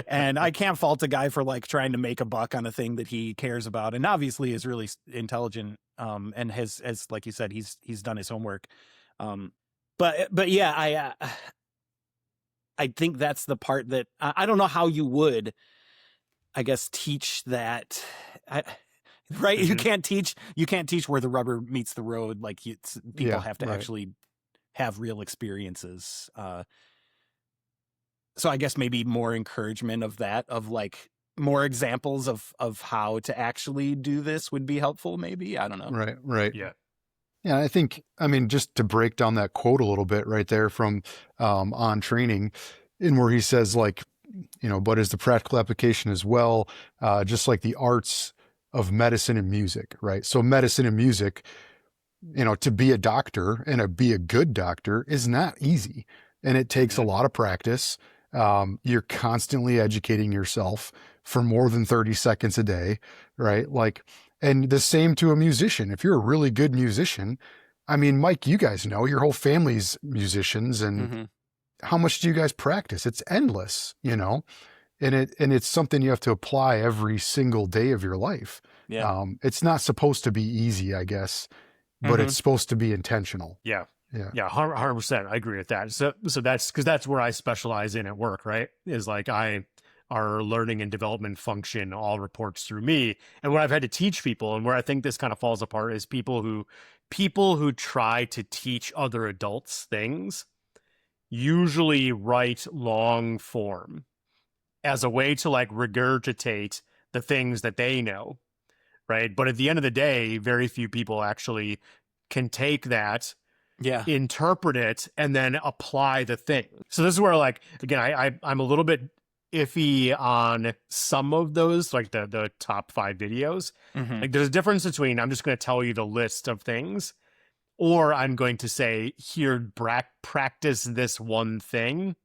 And I can't fault a guy for like trying to make a buck on a thing that he cares about, and obviously is really intelligent. And has, like you said, he's done his homework. But yeah, I think that's the part that I don't know how you would, I guess, teach that. Right? You can't teach where the rubber meets the road. Like people have to actually have real experiences. So I guess maybe more encouragement of that, of like more examples of how to actually do this would be helpful. Maybe, I don't know. Right. Yeah. Yeah, I think, just to break down that quote a little bit right there from On Training, in where he says like, but as the practical application as well, just like the arts of medicine and music, right? So medicine and music, to be a doctor and be a good doctor is not easy. And it takes a lot of practice. You're constantly educating yourself for more than 30 seconds a day, right? Like, and the same to a musician. If you're a really good musician, I mean, Mike, you guys know your whole family's musicians, and how much do you guys practice? It's endless, and it's something you have to apply every single day of your life. Yeah. It's not supposed to be easy, I guess, but it's supposed to be intentional. Yeah. 100%. I agree with that. So that's because that's where I specialize in at work, right? Is like our learning and development function all reports through me. And what I've had to teach people, and where I think this kind of falls apart, is people who try to teach other adults things usually write long form as a way to like regurgitate the things that they know, right? But at the end of the day, very few people actually can take that, interpret it, and then apply the thing. So this is where, like, again, I'm a little bit iffy on some of those, like the top 5 videos. Like, there's a difference between I'm just going to tell you the list of things, or I'm going to say, here, practice this one thing.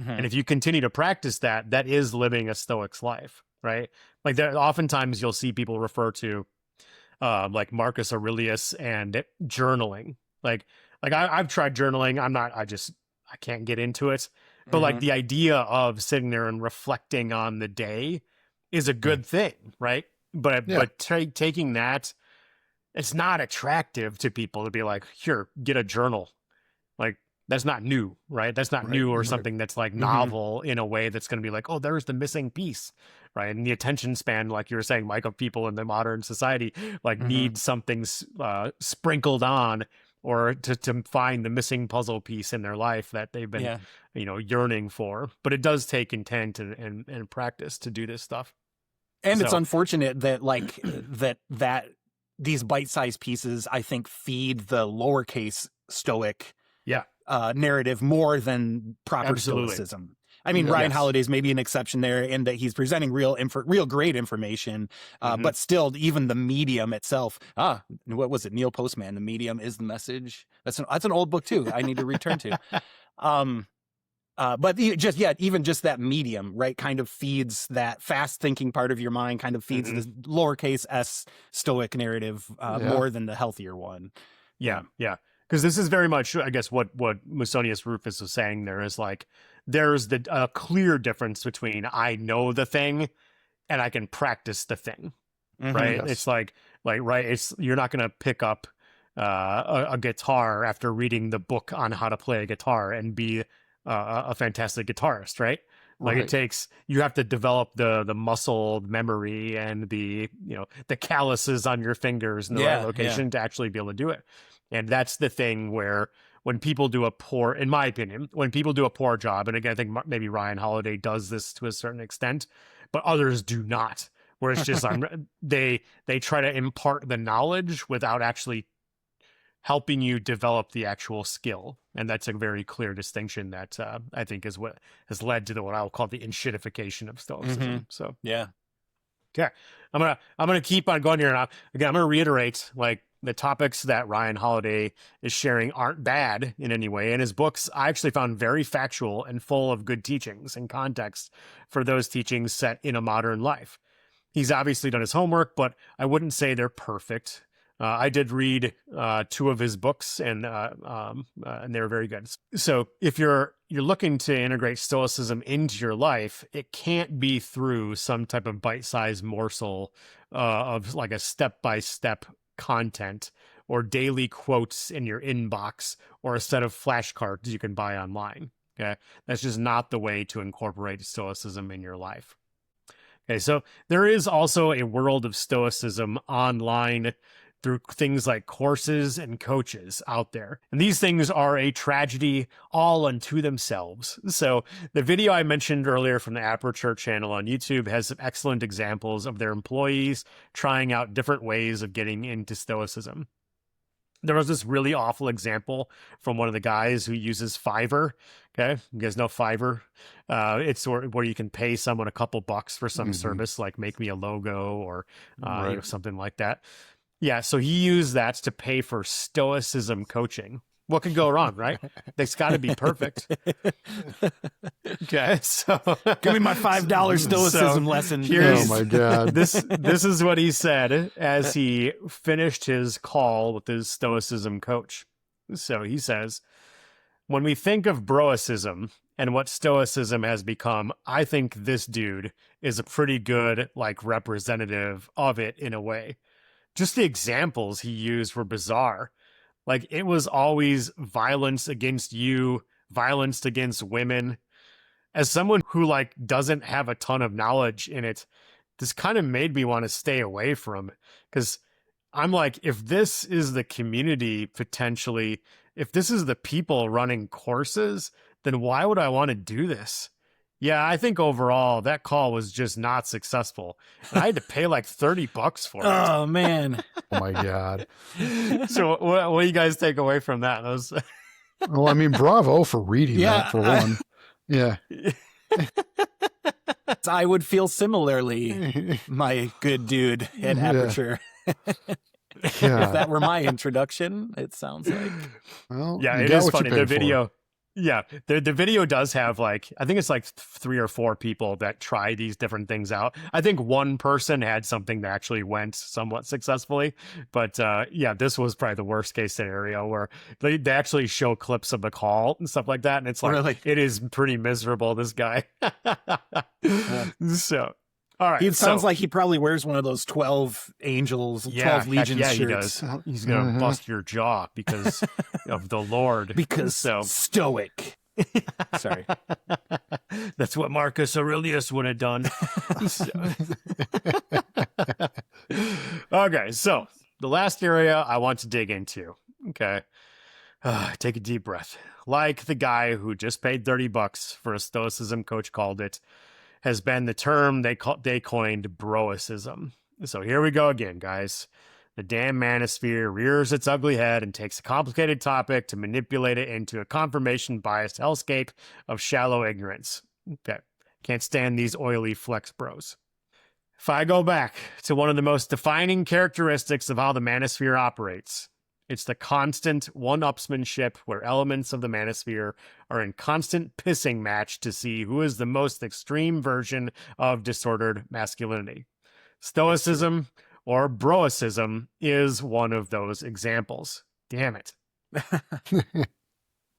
And if you continue to practice that, that is living a Stoic's life, right? Like, oftentimes you'll see people refer to like Marcus Aurelius and journaling. Like I've tried journaling. I can't get into it. But like the idea of sitting there and reflecting on the day is a good thing, right? But taking that, it's not attractive to people to be like, here, get a journal. Like, that's not new, right? That's not new or something that's like novel in a way that's going to be like, oh, there's the missing piece, right? And the attention span, like you were saying, Mike, of people in the modern society, like need something sprinkled on, or to find the missing puzzle piece in their life that they've been, yearning for. But it does take intent and practice to do this stuff. And it's unfortunate that like that these bite-sized pieces, I think, feed the lowercase Stoic narrative more than proper Stoicism. I mean, Ryan Holiday's maybe an exception there in that he's presenting real great information, but still, even the medium itself. What was it? Neil Postman. The medium is the message. That's an old book too. I need to return to. But even just that medium, right, kind of feeds that fast thinking part of your mind. Kind of feeds the lowercase s Stoic narrative more than the healthier one. Yeah. Because this is very much, I guess, what Musonius Rufus was saying there is like, there's a clear difference between I know the thing and I can practice the thing, right? Yes. It's like, right, you're not going to pick up a guitar after reading the book on how to play a guitar and be a fantastic guitarist, right? Like Right. it takes, you have to develop the muscle memory and the calluses on your fingers in the right location to actually be able to do it. And that's the thing where when people do a poor, in my opinion, when people do a poor job, and again, I think maybe Ryan Holiday does this to a certain extent, but others do not, where it's just, they try to impart the knowledge without actually helping you develop the actual skill. And that's a very clear distinction that I think is what has led to what I'll call the enshittification of Stoicism. So Yeah. okay, I'm gonna keep on going here now. Again, I'm gonna reiterate, like, the topics that Ryan Holiday is sharing aren't bad in any way, and his books I actually found very factual and full of good teachings and context for those teachings set in a modern life. He's obviously done his homework, but I wouldn't say they're perfect. I did read 2 of his books, and they were very good. So if you're looking to integrate Stoicism into your life, it can't be through some type of bite-sized morsel of like a step-by-step content or daily quotes in your inbox or a set of flashcards you can buy online. Okay, that's just not the way to incorporate Stoicism in your life. Okay, so there is also a world of Stoicism online through things like courses and coaches out there. And these things are a tragedy all unto themselves. So the video I mentioned earlier from the Aperture channel on YouTube has some excellent examples of their employees trying out different ways of getting into Stoicism. There was this really awful example from one of the guys who uses Fiverr. Okay, you guys know Fiverr? It's where you can pay someone a couple bucks for some service, like make me a logo or something like that. Yeah, so he used that to pay for Stoicism coaching. What could go wrong, right? It's got to be perfect. Okay, so Give me my $5 Stoicism lesson. Oh my God. This is what he said as he finished his call with his Stoicism coach. So he says, when we think of Broicism and what Stoicism has become, I think this dude is a pretty good representative of it in a way. Just the examples he used were bizarre. Like, it was always violence against you, violence against women. As someone who doesn't have a ton of knowledge in it, this kind of made me want to stay away from it. Because I'm like, if this is the community potentially, if this is the people running courses, then why would I want to do this? Yeah, I think overall that call was just not successful. I had to pay $30 for it. Oh, man. Oh my God. So what do you guys take away from that? Well, I mean, bravo for reading that for one. Yeah. I would feel similarly, my good dude at Aperture. If that were my introduction, it sounds like. Well, yeah, you it got is what you funny. paid The for. video, yeah, the video does have I think it's 3 or 4 people that try these different things out. I think one person had something that actually went somewhat successfully, but yeah, this was probably the worst case scenario where they actually show clips of the call and stuff like that, and it's Really? it is pretty miserable. This guy. So. All right. He sounds like he probably wears one of those 12 angels, 12 legions yeah, shirts. he does. He's going to bust your jaw because of the Lord. Because stoic. Sorry. That's what Marcus Aurelius would have done. Okay, so the last area I want to dig into. Okay. Take a deep breath. Like the guy who just paid $30 for a Stoicism coach called it, has been the term they coined Broicism. So here we go again, guys. The damn manosphere rears its ugly head and takes a complicated topic to manipulate it into a confirmation-biased hellscape of shallow ignorance. Okay. Can't stand these oily flex bros. If I go back to one of the most defining characteristics of how the manosphere operates, it's the constant one-upsmanship where elements of the manosphere are in constant pissing match to see who is the most extreme version of disordered masculinity. Stoicism, or Broicism, is one of those examples. Damn it.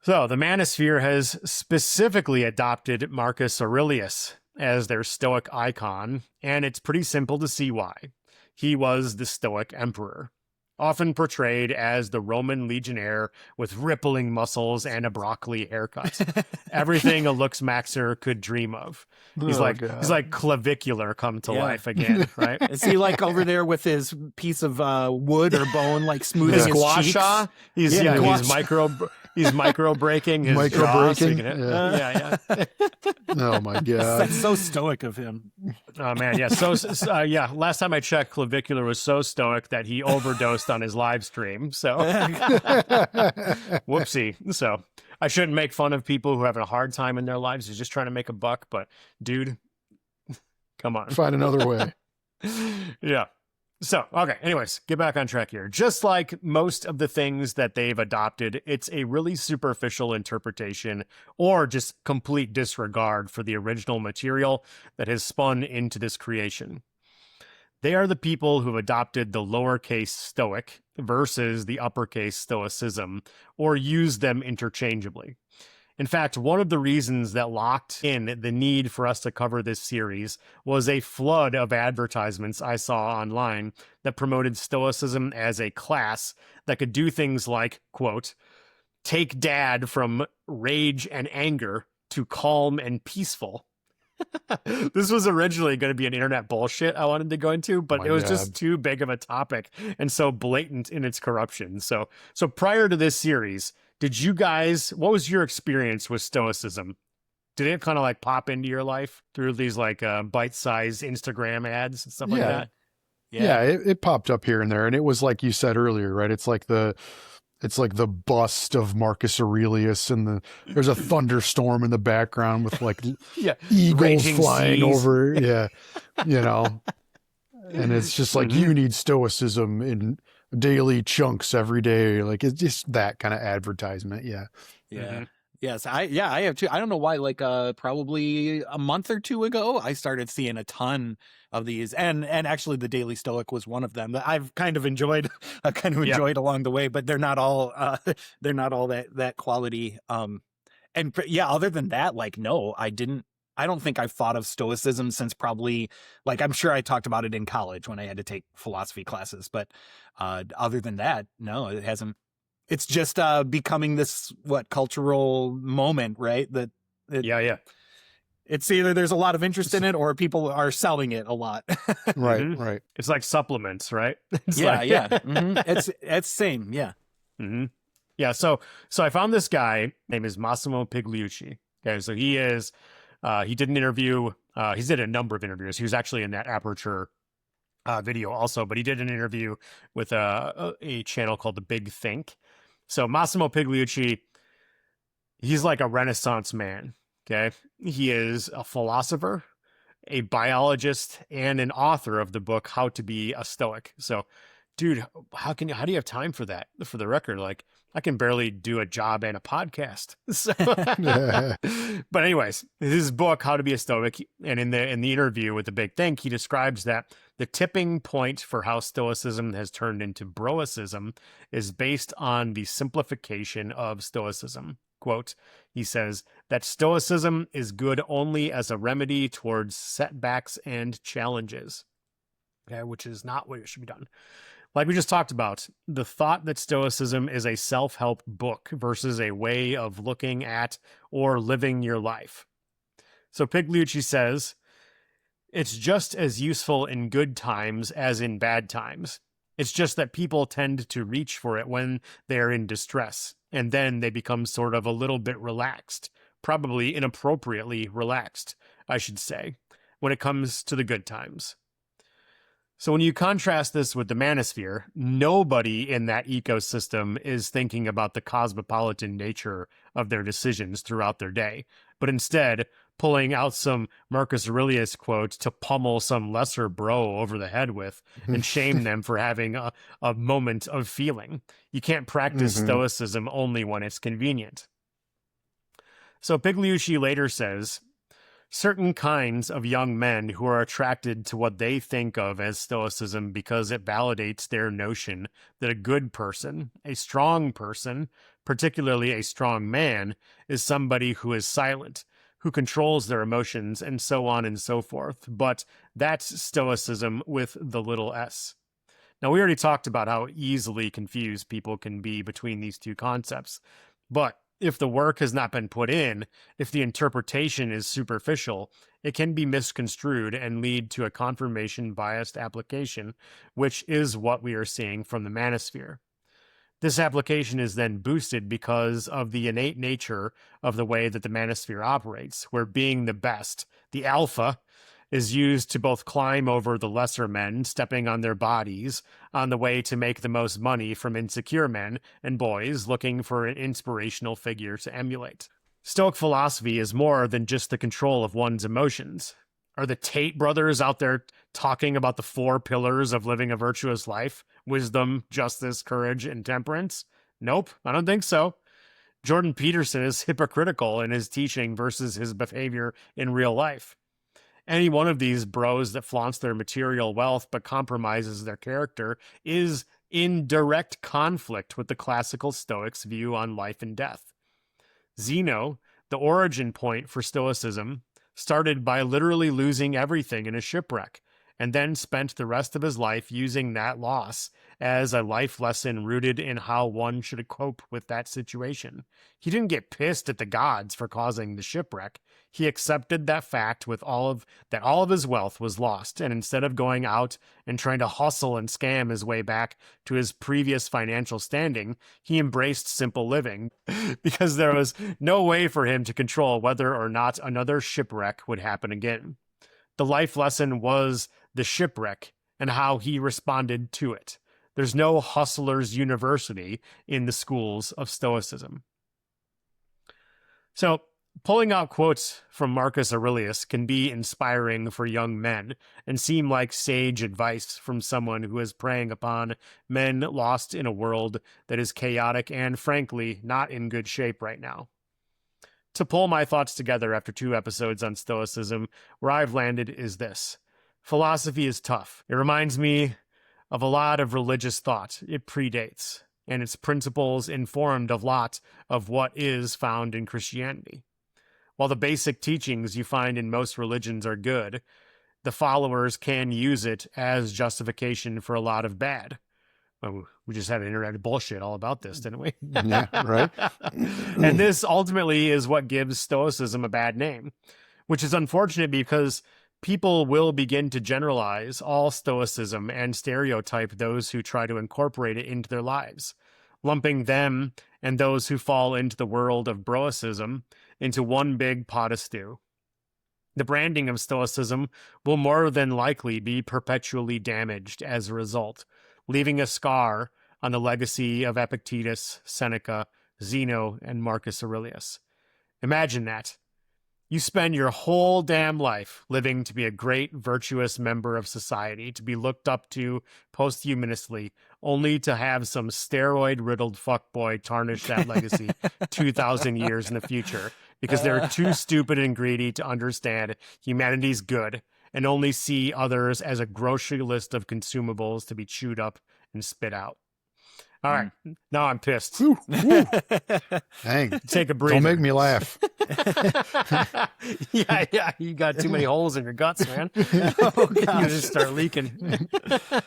So, the manosphere has specifically adopted Marcus Aurelius as their Stoic icon, and it's pretty simple to see why. He was the Stoic emperor. often portrayed as the Roman legionnaire with rippling muscles and a broccoli haircut. Everything a looks maxer could dream of. He's God. like clavicular come to life again, right? Is he like over there with his piece of wood or bone, like smoothing his gua cheeks? sha? He's micro breaking his Micro jaw, so breaking? he can- Yeah. yeah. Oh my God. That's so stoic of him. Oh man, yeah. So last time I checked, clavicular was so stoic that he overdosed on his live stream. So whoopsie. So I shouldn't make fun of people who are having a hard time in their lives. They're just trying to make a buck. But dude, come on. Find another way. Yeah. So, okay. Anyways, get back on track here. Just like most of the things that they've adopted, it's a really superficial interpretation or just complete disregard for the original material that has spun into this creation. They are the people who have adopted the lowercase stoic versus the uppercase stoicism, or use them interchangeably. In fact, one of the reasons that locked in the need for us to cover this series was a flood of advertisements I saw online that promoted Stoicism as a class that could do things like, quote, take dad from rage and anger to calm and peaceful. This was originally going to be an internet bullshit I wanted to go into, but My it was God. just too big of a topic and so blatant in its corruption. So prior to this series, what was your experience with Stoicism? Did it kind of like pop into your life through these like bite-sized Instagram ads and stuff like that? Yeah, it popped up here and there, and it was like you said earlier, right? It's like the bust of Marcus Aurelius, and there's a thunderstorm in the background with like Yeah, eagles raging flying seas. over. Yeah, and it's just like you need stoicism in daily chunks every day. Like it's just that kind of advertisement. Yeah. Yeah. Yes, I have too. I don't know why. Like, probably a month or two ago, I started seeing a ton of these, and actually, the Daily Stoic was one of them that I've kind of enjoyed. I've kind of enjoyed along the way, but they're not all. They're not all that quality. Other than that, like, no, I didn't. I don't think I've thought of Stoicism since probably, like, I'm sure I talked about it in college when I had to take philosophy classes, but other than that, no, it hasn't. It's just becoming this cultural moment, right? Yeah. It's either there's a lot of interest in it or people are selling it a lot. Right. Right. It's like supplements, right? It's yeah. like- Yeah. It's same. Yeah. Mm-hmm. Yeah. So I found this guy named is Massimo Pigliucci. Okay. So he did an interview. He's did a number of interviews. He was actually in that Aperture video also, but he did an interview with a channel called The Big Think. So Massimo Pigliucci, he's like a Renaissance man. Okay. He is a philosopher, a biologist, and an author of the book, How to Be a Stoic. So, dude, how do you have time for that? For the record, like, I can barely do a job and a podcast. So, but anyways, his book, How to Be a Stoic, and in the interview with The Big Think, he describes that the tipping point for how Stoicism has turned into Broicism is based on the simplification of Stoicism. Quote, he says that Stoicism is good only as a remedy towards setbacks and challenges. Okay, which is not what it should be done. Like we just talked about, the thought that Stoicism is a self-help book versus a way of looking at or living your life. So Pigliucci says, it's just as useful in good times as in bad times. It's just that people tend to reach for it when they're in distress, and then they become sort of a little bit relaxed, probably inappropriately relaxed, I should say, when it comes to the good times. So when you contrast this with the manosphere, nobody in that ecosystem is thinking about the cosmopolitan nature of their decisions throughout their day, but instead pulling out some Marcus Aurelius quote to pummel some lesser bro over the head with and shame them for having a moment of feeling. You can't practice stoicism only when it's convenient. So Pigliucci later says, certain kinds of young men who are attracted to what they think of as stoicism because it validates their notion that a good person, a strong person, particularly a strong man, is somebody who is silent, who controls their emotions, and so on and so forth. But that's stoicism with the little s. Now, we already talked about how easily confused people can be between these two concepts, but if the work has not been put in, if the interpretation is superficial, it can be misconstrued and lead to a confirmation biased application, which is what we are seeing from the manosphere. This application is then boosted because of the innate nature of the way that the manosphere operates, where being the best, the alpha, is used to both climb over the lesser men, stepping on their bodies, on the way to make the most money from insecure men and boys looking for an inspirational figure to emulate. Stoic philosophy is more than just the control of one's emotions. Are the Tate brothers out there talking about the 4 pillars of living a virtuous life? Wisdom, justice, courage, and temperance? Nope, I don't think so. Jordan Peterson is hypocritical in his teaching versus his behavior in real life. Any one of these bros that flaunts their material wealth but compromises their character is in direct conflict with the classical Stoics' view on life and death. Zeno, the origin point for Stoicism, started by literally losing everything in a shipwreck, and then spent the rest of his life using that loss as a life lesson rooted in how one should cope with that situation. He didn't get pissed at the gods for causing the shipwreck. He accepted that fact with all of his wealth was lost, and instead of going out and trying to hustle and scam his way back to his previous financial standing, he embraced simple living because there was no way for him to control whether or not another shipwreck would happen again. The life lesson was the shipwreck and how he responded to it. There's no hustler's university in the schools of Stoicism. So, pulling out quotes from Marcus Aurelius can be inspiring for young men and seem like sage advice from someone who is preying upon men lost in a world that is chaotic and, frankly, not in good shape right now. To pull my thoughts together after 2 episodes on Stoicism, where I've landed is this. Philosophy is tough. It reminds me of a lot of religious thought. It predates, and its principles informed a lot of what is found in Christianity. While the basic teachings you find in most religions are good, the followers can use it as justification for a lot of bad. Well, we just had an internet bullshit all about this, didn't we? Yeah, right. And this ultimately is what gives Stoicism a bad name, which is unfortunate because people will begin to generalize all Stoicism and stereotype those who try to incorporate it into their lives, lumping them and those who fall into the world of Broicism into one big pot of stew. The branding of Stoicism will more than likely be perpetually damaged as a result, leaving a scar on the legacy of Epictetus, Seneca, Zeno, and Marcus Aurelius. Imagine that. You spend your whole damn life living to be a great, virtuous member of society, to be looked up to posthumously, only to have some steroid-riddled fuckboy tarnish that legacy 2,000 years in the future, because they're too stupid and greedy to understand humanity's good and only see others as a grocery list of consumables to be chewed up and spit out. All right, now I'm pissed. Woo, woo. Dang. Take a breather. Don't make me laugh. Yeah, you got too many holes in your guts, man. Oh, God. You just start leaking.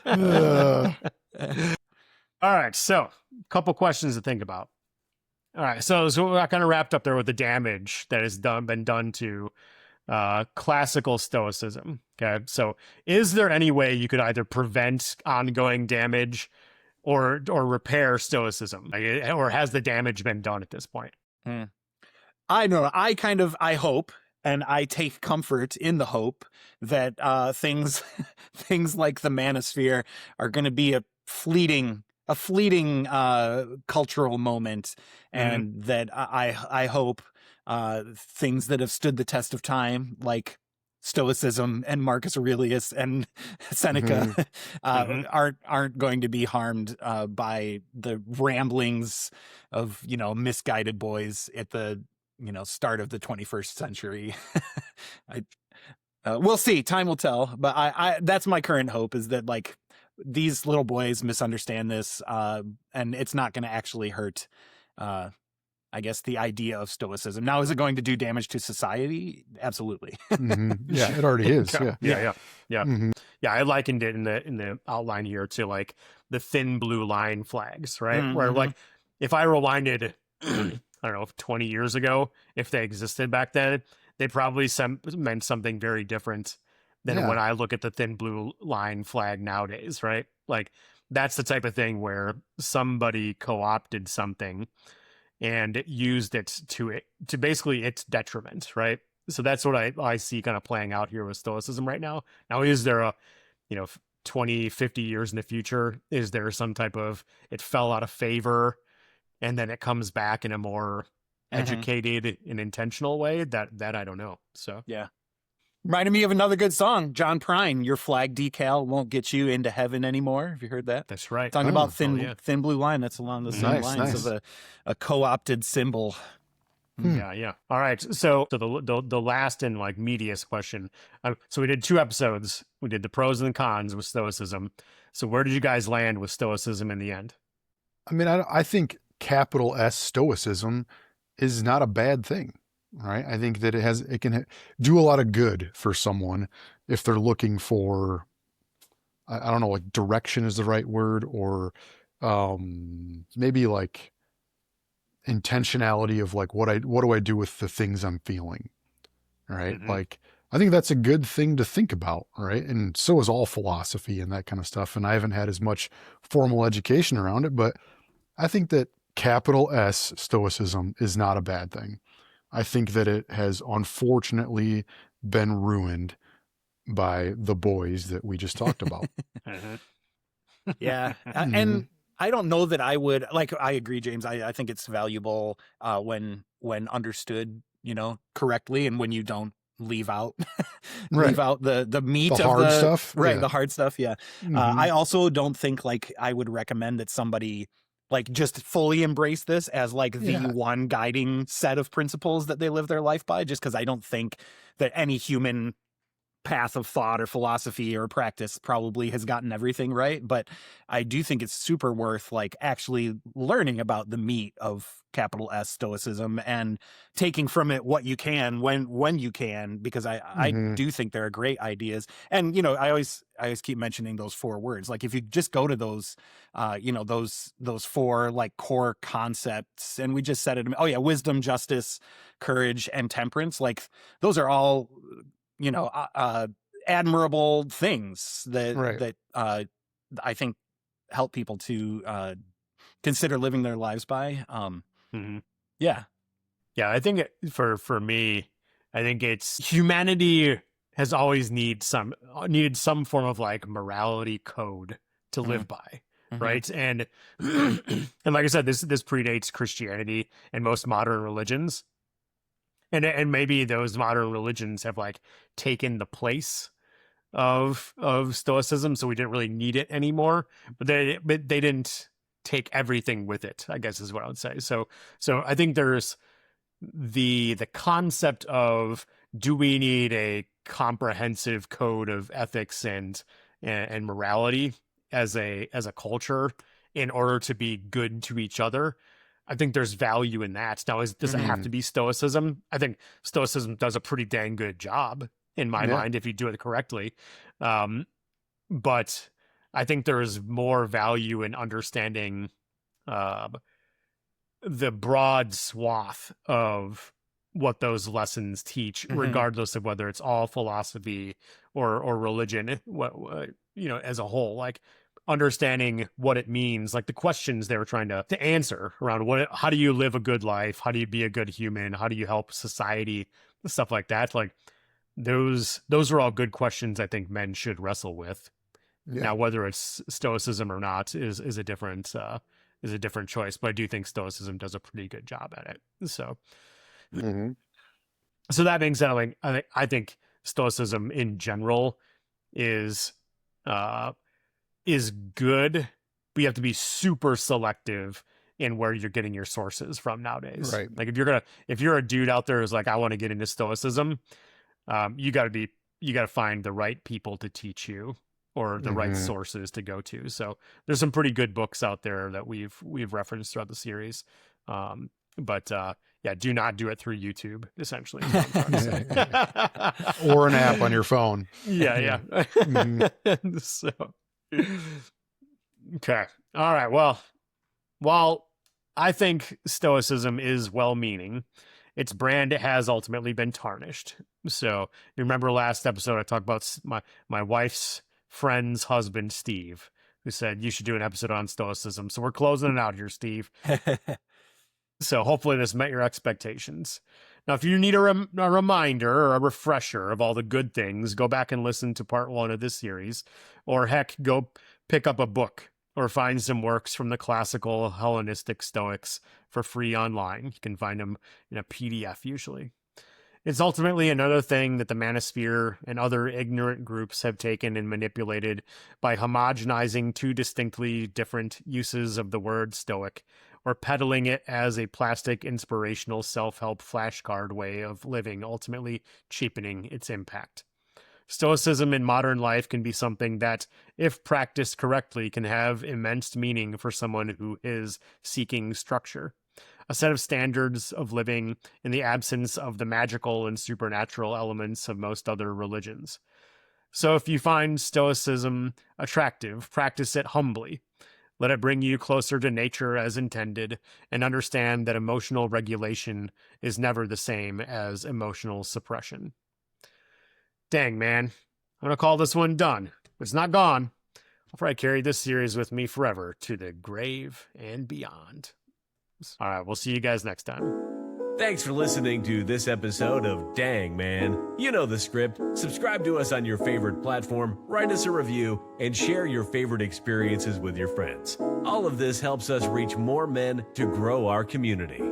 All right, so a couple questions to think about. All right, so we're kind of wrapped up there with the damage that has been done to classical Stoicism. Okay, so is there any way you could either prevent ongoing damage or repair Stoicism? Or has the damage been done at this point? I know. I hope, and I take comfort in the hope that things like the manosphere are going to be a fleeting cultural moment, and that I hope things that have stood the test of time, like Stoicism and Marcus Aurelius and Seneca, aren't going to be harmed by the ramblings of misguided boys at the start of the 21st century. We'll see. Time will tell. But I that's my current hope, is that like these little boys misunderstand this, and it's not going to actually hurt. I guess, the idea of stoicism. Now, is it going to do damage to society? Absolutely. Yeah, it already is. Yeah. Yeah. Yeah, I likened it in the outline here to like the thin blue line flags, right? Where like if I rewinded, I don't know, 20 years ago, if they existed back then, they probably meant something very different than when I look at the thin blue line flag nowadays, right? Like that's the type of thing where somebody co-opted something and used it to basically its detriment, right? So that's what I see kind of playing out here with stoicism right now. Now, is there a, 20, 50 years in the future, is there some type of, it fell out of favor and then it comes back in a more educated and intentional way? That I don't know. So, yeah. Reminded me of another good song, John Prine, "Your flag decal won't get you into heaven anymore." Have you heard that? That's right. Talking about thin blue line. That's along the same lines of a co-opted symbol. Yeah. All right. So the last and like meatiest question. So we did 2 episodes. We did the pros and the cons with stoicism. So where did you guys land with stoicism in the end? I mean, I think capital S stoicism is not a bad thing, right? I think that it can do a lot of good for someone if they're looking for, I don't know, like direction is the right word, or maybe like intentionality of like what do I do with the things I'm feeling, right? Like I think that's a good thing to think about, right? And so is all philosophy and that kind of stuff. And I haven't had as much formal education around it, but I think that capital S stoicism is not a bad thing. I think that it has unfortunately been ruined by the boys that we just talked about. Yeah. And I don't know that I would, like, I agree, James. I think it's valuable when understood, correctly, and when you don't leave out the meat the of hard stuff. Right, the hard stuff, yeah. I also don't think, like, I would recommend that somebody, like, just fully embrace this as, like, the one guiding set of principles that they live their life by, just because I don't think that any human path of thought or philosophy or practice probably has gotten everything right, but I do think it's super worth, like, actually learning about the meat of capital S stoicism and taking from it what you can when you can, because I do think there are great ideas. And I always keep mentioning those 4 words. Like, if you just go to those those 4 like core concepts, and we just said it, wisdom, justice, courage, and temperance, like those are all admirable things that I think help people to consider living their lives by. Yeah. I think for me, I think it's humanity has always needed some form of like morality code to live by. Right. And like I said, this predates Christianity and most modern religions. And maybe those modern religions have like taken the place of stoicism, so we didn't really need it anymore. But they didn't take everything with it, I guess is what I would say. So I think there's the concept of, do we need a comprehensive code of ethics and morality as a culture in order to be good to each other? I think there's value in that. Now, does it have to be stoicism? I think stoicism does a pretty dang good job in my mind if you do it correctly. But I think there is more value in understanding the broad swath of what those lessons teach, regardless of whether it's all philosophy or religion, as a whole. Like, understanding what it means, like the questions they were trying to answer around how do you live a good life? How do you be a good human? How do you help society? Stuff like that. Like those are all good questions I think men should wrestle with. Yeah. Now, whether it's stoicism or not is a different choice, but I do think stoicism does a pretty good job at it. So, so that being said, like, I think stoicism in general is good, but you have to be super selective in where you're getting your sources from nowadays. Right. Like if you're a dude out there who's like, I want to get into stoicism, you got to find the right people to teach you, or the right sources to go to. So there's some pretty good books out there that we've referenced throughout the series. But yeah, do not do it through YouTube, essentially. Is what I'm trying to say. Or an app on your phone. Yeah. So, okay. All right. Well, while I think Stoicism is well-meaning, its brand has ultimately been tarnished. So you remember last episode I talked about my wife's friend's husband, Steve, who said you should do an episode on Stoicism. So we're closing it out here, Steve. So hopefully this met your expectations. Now, if you need a reminder or a refresher of all the good things, go back and listen to part 1 of this series. Or heck, go pick up a book or find some works from the classical Hellenistic Stoics for free online. You can find them in a PDF usually. It's ultimately another thing that the manosphere and other ignorant groups have taken and manipulated by homogenizing 2 distinctly different uses of the word Stoic, or peddling it as a plastic, inspirational, self-help flashcard way of living, ultimately cheapening its impact. Stoicism in modern life can be something that, if practiced correctly, can have immense meaning for someone who is seeking structure. A set of standards of living in the absence of the magical and supernatural elements of most other religions. So if you find Stoicism attractive, practice it humbly. Let it bring you closer to nature as intended, and understand that emotional regulation is never the same as emotional suppression. Dang, man. I'm going to call this one done. It's not gone. I'll probably carry this series with me forever to the grave and beyond. All right, we'll see you guys next time. Thanks for listening to this episode of Dang Man. You know the script. Subscribe to us on your favorite platform, write us a review, and share your favorite experiences with your friends. All of this helps us reach more men to grow our community.